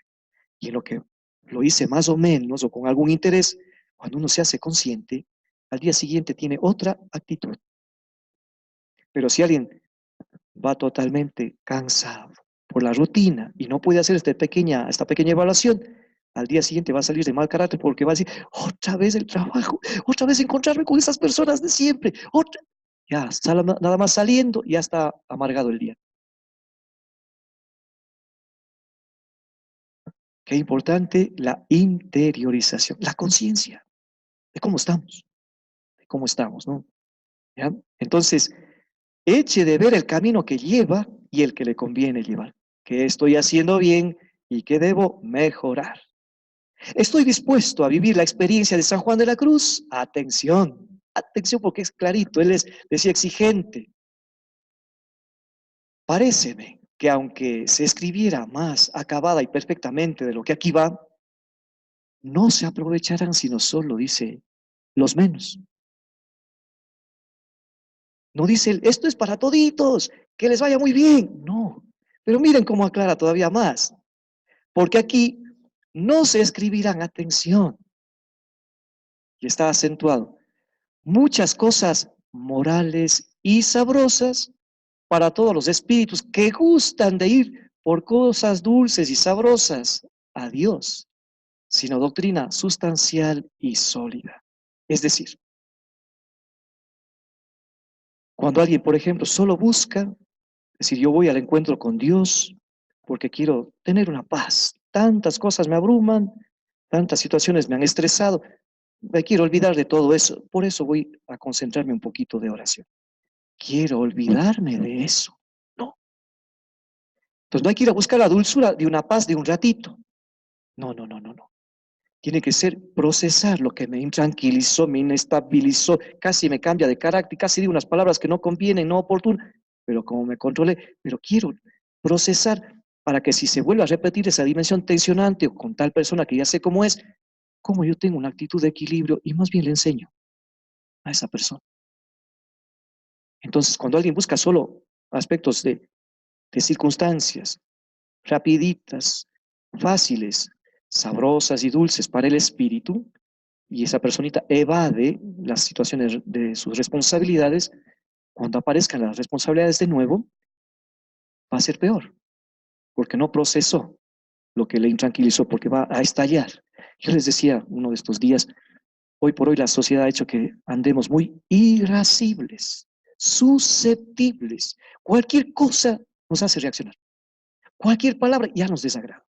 Y en lo que lo hice más o menos o con algún interés, cuando uno se hace consciente, al día siguiente tiene otra actitud. Pero si alguien va totalmente cansado por la rutina y no puede hacer esta pequeña evaluación, al día siguiente va a salir de mal carácter porque va a decir, otra vez el trabajo, otra vez encontrarme con esas personas de siempre, otra. Ya, nada más saliendo, ya está amargado el día. Qué importante la interiorización, la conciencia de cómo estamos, ¿no? ¿Ya? Entonces, eche de ver el camino que lleva y el que le conviene llevar. ¿Qué estoy haciendo bien y qué debo mejorar? ¿Estoy dispuesto a vivir la experiencia de San Juan de la Cruz? Atención. atención porque es clarito, él decía exigente. Paréceme que aunque se escribiera más acabada y perfectamente de lo que aquí va, no se aprovecharán sino solo, dice, los menos. No dice, esto es para toditos, que les vaya muy bien. No, pero miren cómo aclara todavía más. Porque aquí no se escribirán, atención, y está acentuado, muchas cosas morales y sabrosas para todos los espíritus que gustan de ir por cosas dulces y sabrosas a Dios, sino doctrina sustancial y sólida. Es decir, cuando alguien, por ejemplo, solo busca, es decir, yo voy al encuentro con Dios porque quiero tener una paz, tantas cosas me abruman, tantas situaciones me han estresado, me quiero olvidar de todo eso, por eso voy a concentrarme un poquito de oración. Quiero olvidarme de eso. No. Entonces no hay que ir a buscar la dulzura de una paz de un ratito. No, no, no, no, no. Tiene que ser procesar lo que me intranquilizó, me inestabilizó, casi me cambia de carácter, casi digo unas palabras que no convienen, no oportunas, pero como me controlé, pero quiero procesar para que si se vuelve a repetir esa dimensión tensionante o con tal persona que ya sé cómo es, cómo yo tengo una actitud de equilibrio y más bien le enseño a esa persona. Entonces, cuando alguien busca solo aspectos de circunstancias rapiditas, fáciles, sabrosas y dulces para el espíritu, y esa personita evade las situaciones de sus responsabilidades, cuando aparezcan las responsabilidades de nuevo, va a ser peor, porque no procesó lo que le intranquilizó, porque va a estallar. Yo les decía uno de estos días, hoy por hoy la sociedad ha hecho que andemos muy irascibles, susceptibles. Cualquier cosa nos hace reaccionar. Cualquier palabra ya nos desagrada.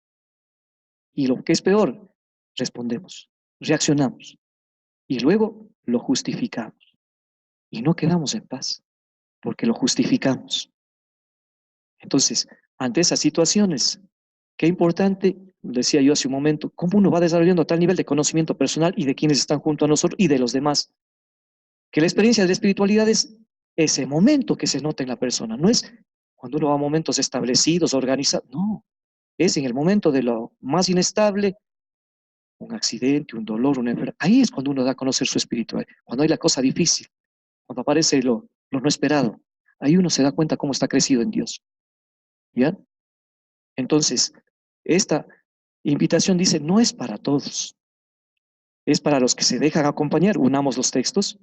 Y lo que es peor, respondemos, reaccionamos y luego lo justificamos. Y no quedamos en paz porque lo justificamos. Entonces, ante esas situaciones, qué importante, decía yo hace un momento, cómo uno va desarrollando tal nivel de conocimiento personal y de quienes están junto a nosotros y de los demás, que la experiencia de la espiritualidad es ese momento que se nota en la persona, no es cuando uno va a momentos establecidos, organizados, no, es en el momento de lo más inestable, un accidente, un dolor, una enfermedad. Ahí es cuando uno da a conocer su espiritualidad, cuando hay la cosa difícil, cuando aparece lo no esperado. Ahí uno se da cuenta cómo está crecido en Dios. ¿Ya? Entonces, esta invitación dice, no es para todos, es para los que se dejan acompañar. Unamos los textos,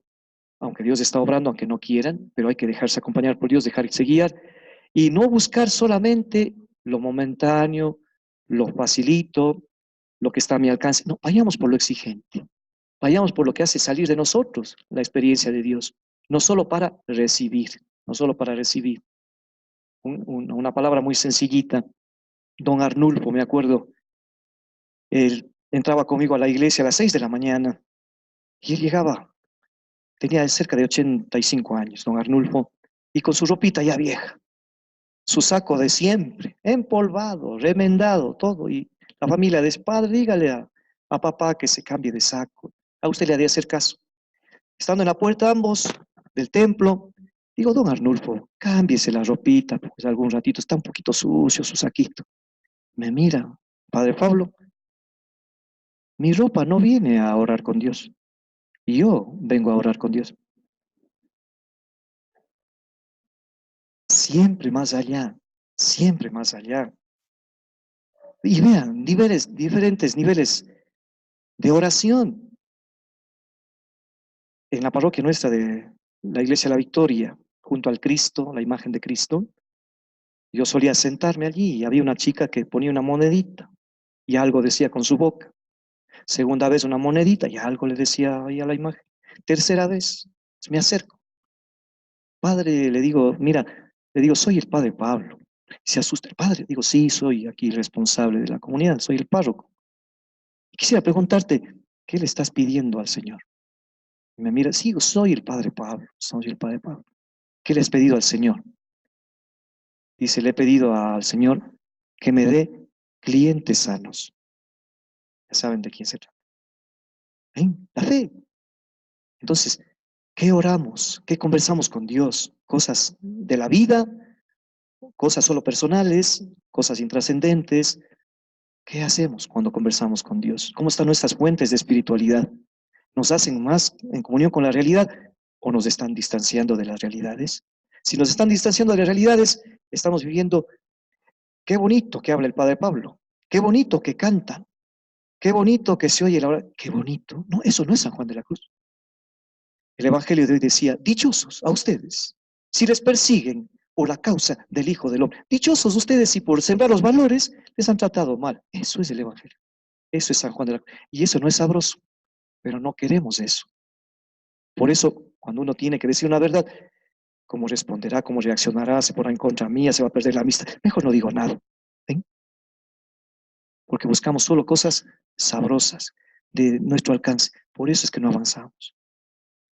aunque Dios está obrando, aunque no quieran, pero hay que dejarse acompañar por Dios, dejarse guiar y no buscar solamente lo momentáneo, lo facilito, lo que está a mi alcance. No, vayamos por lo exigente. Vayamos por lo que hace salir de nosotros la experiencia de Dios, no solo para recibir, no solo para recibir. Una palabra muy sencillita. Don Arnulfo, me acuerdo, él entraba conmigo a la iglesia a las 6 de la mañana y él llegaba, tenía cerca de 85 años, don Arnulfo, y con su ropita ya vieja, su saco de siempre, empolvado, remendado, todo, y la familia de padre, dígale a papá que se cambie de saco. A usted le haría hacer caso. Estando en la puerta ambos del templo, digo, don Arnulfo, cámbiese la ropita, pues algún ratito está un poquito sucio su saquito. Me mira, padre Pablo, mi ropa no viene a orar con Dios, yo vengo a orar con Dios. Siempre más allá, siempre más allá. Y vean, diferentes niveles de oración. En la parroquia nuestra de la Iglesia de la Victoria, junto al Cristo, la imagen de Cristo, yo solía sentarme allí y había una chica que ponía una monedita y algo decía con su boca. Segunda vez una monedita y algo le decía ahí a la imagen. Tercera vez, me acerco. Padre, le digo, mira, le digo, soy el padre Pablo. Se asusta el padre. Digo, sí, soy aquí responsable de la comunidad, soy el párroco. Y quisiera preguntarte, ¿qué le estás pidiendo al Señor? Y me mira, sí, soy el padre Pablo, soy el padre Pablo. ¿Qué le has pedido al Señor? Dice, le he pedido al Señor que me dé clientes sanos. Ya saben de quién se trata. ¿Eh? La fe. Entonces, ¿Qué oramos? ¿Qué conversamos con Dios? ¿Cosas de la vida? ¿Cosas solo personales? ¿Cosas intrascendentes? ¿Qué hacemos cuando conversamos con Dios? ¿Cómo están nuestras fuentes de espiritualidad? ¿Nos hacen más en comunión con la realidad o nos están distanciando de las realidades? Si nos están distanciando de las realidades, estamos viviendo, qué bonito que habla el Padre Pablo, qué bonito que canta, qué bonito que se oye la hora, qué bonito. No, eso no es San Juan de la Cruz. El Evangelio de hoy decía, dichosos a ustedes, si les persiguen por la causa del Hijo del Hombre. Dichosos ustedes si por sembrar los valores les han tratado mal. Eso es el Evangelio. Eso es San Juan de la Cruz. Y eso no es sabroso, pero no queremos eso. Por eso, cuando uno tiene que decir una verdad, ¿cómo responderá? ¿Cómo reaccionará? ¿Se pondrá en contra mía? ¿Se va a perder la amistad? Mejor no digo nada. ¿Ven? Porque buscamos solo cosas sabrosas de nuestro alcance. Por eso es que no avanzamos.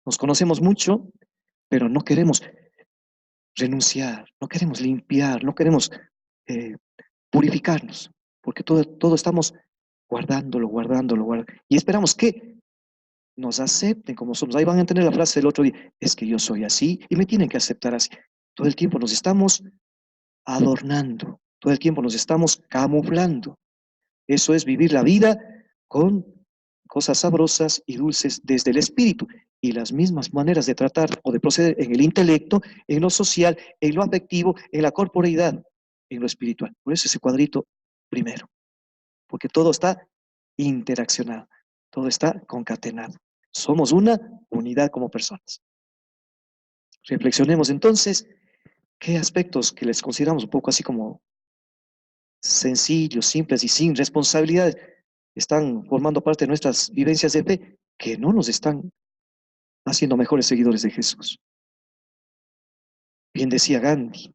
Nos conocemos mucho, pero no queremos renunciar, no queremos limpiar, no queremos eh, purificarnos, porque todo estamos guardándolo, y esperamos que nos acepten como somos. Ahí van a tener la frase del otro día, es que yo soy así y me tienen que aceptar así. Todo el tiempo nos estamos adornando, todo el tiempo nos estamos camuflando. Eso es vivir la vida con cosas sabrosas y dulces desde el espíritu y las mismas maneras de tratar o de proceder en el intelecto, en lo social, en lo afectivo, en la corporeidad, en lo espiritual. Por eso ese cuadrito primero, porque todo está interaccionado, todo está concatenado. Somos una unidad como personas. Reflexionemos entonces qué aspectos que les consideramos un poco así como sencillos, simples y sin responsabilidades están formando parte de nuestras vivencias de fe que no nos están haciendo mejores seguidores de Jesús. Bien decía Gandhi,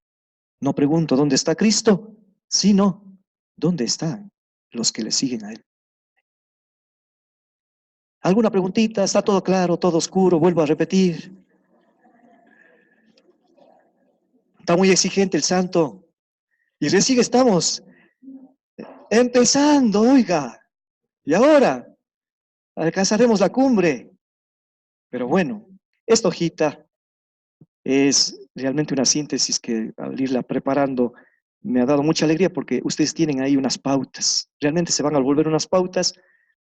no pregunto dónde está Cristo, sino dónde están los que le siguen a Él. ¿Alguna preguntita? ¿Está todo claro, todo oscuro? Vuelvo a repetir. Está muy exigente el santo. Y recién estamos empezando, oiga. Y ahora alcanzaremos la cumbre. Pero bueno, esta hojita es realmente una síntesis que al irla preparando me ha dado mucha alegría porque ustedes tienen ahí unas pautas. Realmente se van a volver unas pautas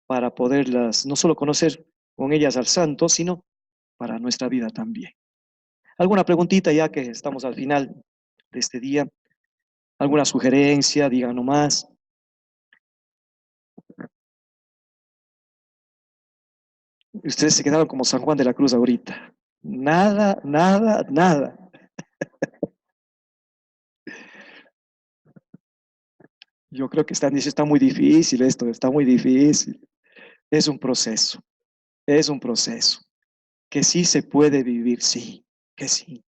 para poderlas no solo conocer con ellas al santo, sino para nuestra vida también. ¿Alguna preguntita ya que estamos al final de este día? ¿Alguna sugerencia? Digan nomás. Ustedes se quedaron como San Juan de la Cruz ahorita. Nada, nada, nada. Yo creo que está muy difícil esto, está muy difícil. Es un proceso, es un proceso. Que sí se puede vivir, sí, que sí,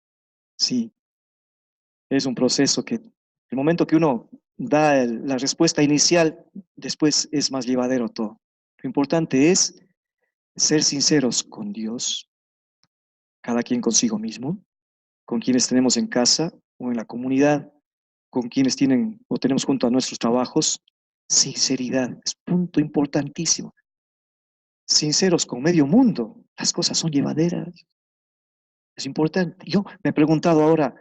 sí. Es un proceso que el momento que uno da la respuesta inicial, después es más llevadero todo. Lo importante es ser sinceros con Dios, cada quien consigo mismo, con quienes tenemos en casa o en la comunidad, con quienes tienen o tenemos junto a nuestros trabajos. Sinceridad es punto importantísimo. Sinceros con medio mundo, las cosas son llevaderas. Es importante. Yo me he preguntado ahora,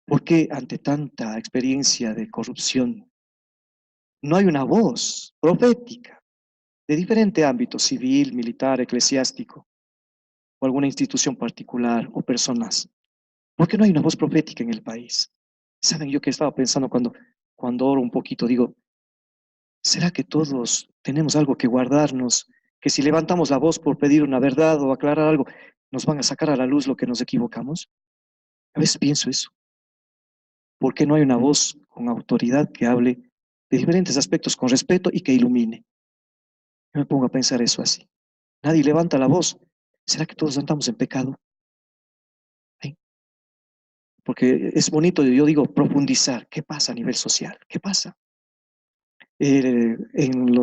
¿por qué ante tanta experiencia de corrupción no hay una voz profética de diferente ámbito, civil, militar, eclesiástico, o alguna institución particular o personas? ¿Por qué no hay una voz profética en el país? ¿Saben yo que estaba pensando cuando oro un poquito? Digo, ¿será que todos tenemos algo que guardarnos? Que si levantamos la voz por pedir una verdad o aclarar algo, nos van a sacar a la luz lo que nos equivocamos. A veces pienso eso. ¿Por qué no hay una voz con autoridad que hable de diferentes aspectos con respeto y que ilumine? Yo me pongo a pensar eso así. Nadie levanta la voz. ¿Será que todos andamos en pecado? ¿Eh? Porque es bonito, yo digo, profundizar. ¿Qué pasa a nivel social? ¿Qué pasa?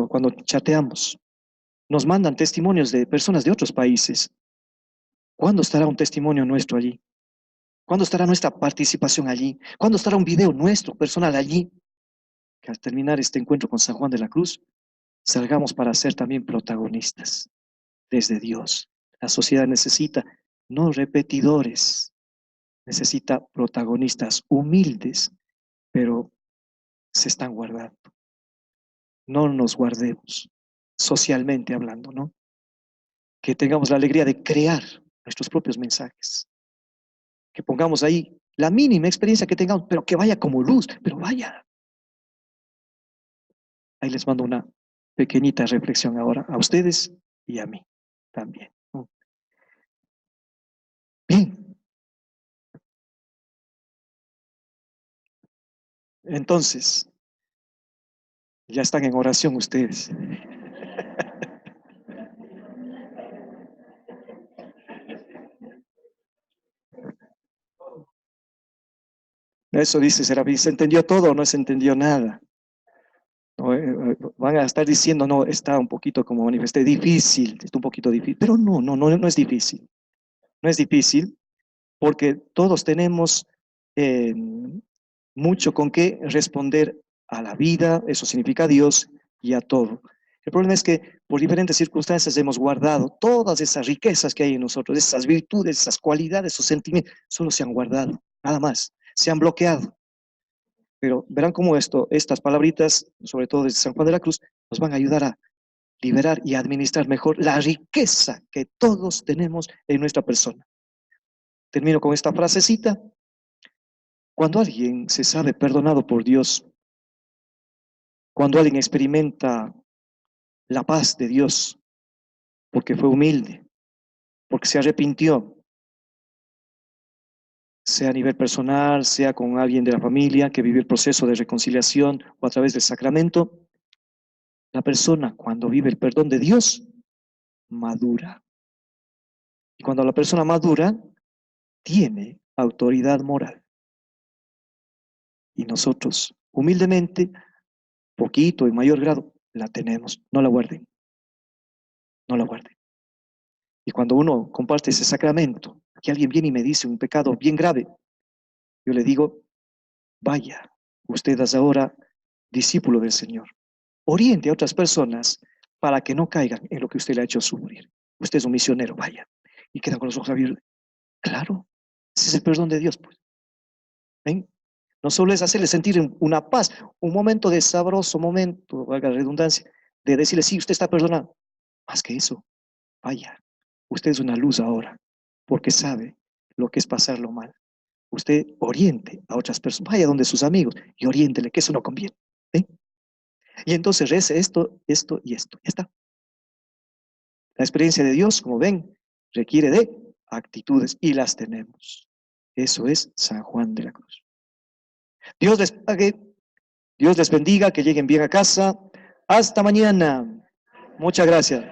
Cuando chateamos, nos mandan testimonios de personas de otros países. ¿Cuándo estará un testimonio nuestro allí? ¿Cuándo estará nuestra participación allí? ¿Cuándo estará un video nuestro personal allí? Que al terminar este encuentro con San Juan de la Cruz, salgamos para ser también protagonistas desde Dios. La sociedad necesita no repetidores. Necesita protagonistas humildes, pero se están guardando. No nos guardemos, socialmente hablando, ¿no? Que tengamos la alegría de crear nuestros propios mensajes. Que pongamos ahí la mínima experiencia que tengamos, pero que vaya como luz, pero vaya. Ahí les mando una pequeñita reflexión ahora a ustedes y a mí también, ¿no? Bien, entonces, ya están en oración ustedes. Eso dice Serapis, ¿se entendió todo o no se entendió nada? No, van a estar diciendo, no, está un poquito como manifesté, difícil, está un poquito difícil, pero no es difícil, no es difícil porque todos tenemos eh, mucho con qué responder a la vida, eso significa a Dios y a todo. El problema es que por diferentes circunstancias hemos guardado todas esas riquezas que hay en nosotros, esas virtudes, esas cualidades, esos sentimientos, solo se han guardado, nada más, se han bloqueado. Pero verán cómo estas palabritas, sobre todo desde San Juan de la Cruz, nos van a ayudar a liberar y a administrar mejor la riqueza que todos tenemos en nuestra persona. Termino con esta frasecita. Cuando alguien se sabe perdonado por Dios, cuando alguien experimenta la paz de Dios, porque fue humilde, porque se arrepintió, sea a nivel personal, sea con alguien de la familia que vive el proceso de reconciliación o a través del sacramento, la persona cuando vive el perdón de Dios, madura. Y cuando la persona madura, tiene autoridad moral. Y nosotros, humildemente, poquito en mayor grado, la tenemos. No la guarden, no la guarden. Y cuando uno comparte ese sacramento, que alguien viene y me dice un pecado bien grave, yo le digo, vaya, usted es ahora discípulo del Señor. Oriente a otras personas para que no caigan en lo que usted le ha hecho sufrir. Usted es un misionero, vaya. Y quedan con los ojos abiertos. Claro, ese es el perdón de Dios, pues. ¿Ven? No solo es hacerle sentir una paz, un momento de sabroso momento, valga la redundancia, de decirle, sí, usted está perdonado. Más que eso, vaya, usted es una luz ahora, porque sabe lo que es pasarlo mal. Usted oriente a otras personas, vaya donde sus amigos y oriéntele que eso no conviene. ¿Eh? Y entonces rece esto, esto y esto. Ya está. La experiencia de Dios, como ven, requiere de actitudes y las tenemos. Eso es San Juan de la Cruz. Dios les pague, Dios les bendiga, que lleguen bien a casa. Hasta mañana. Muchas gracias.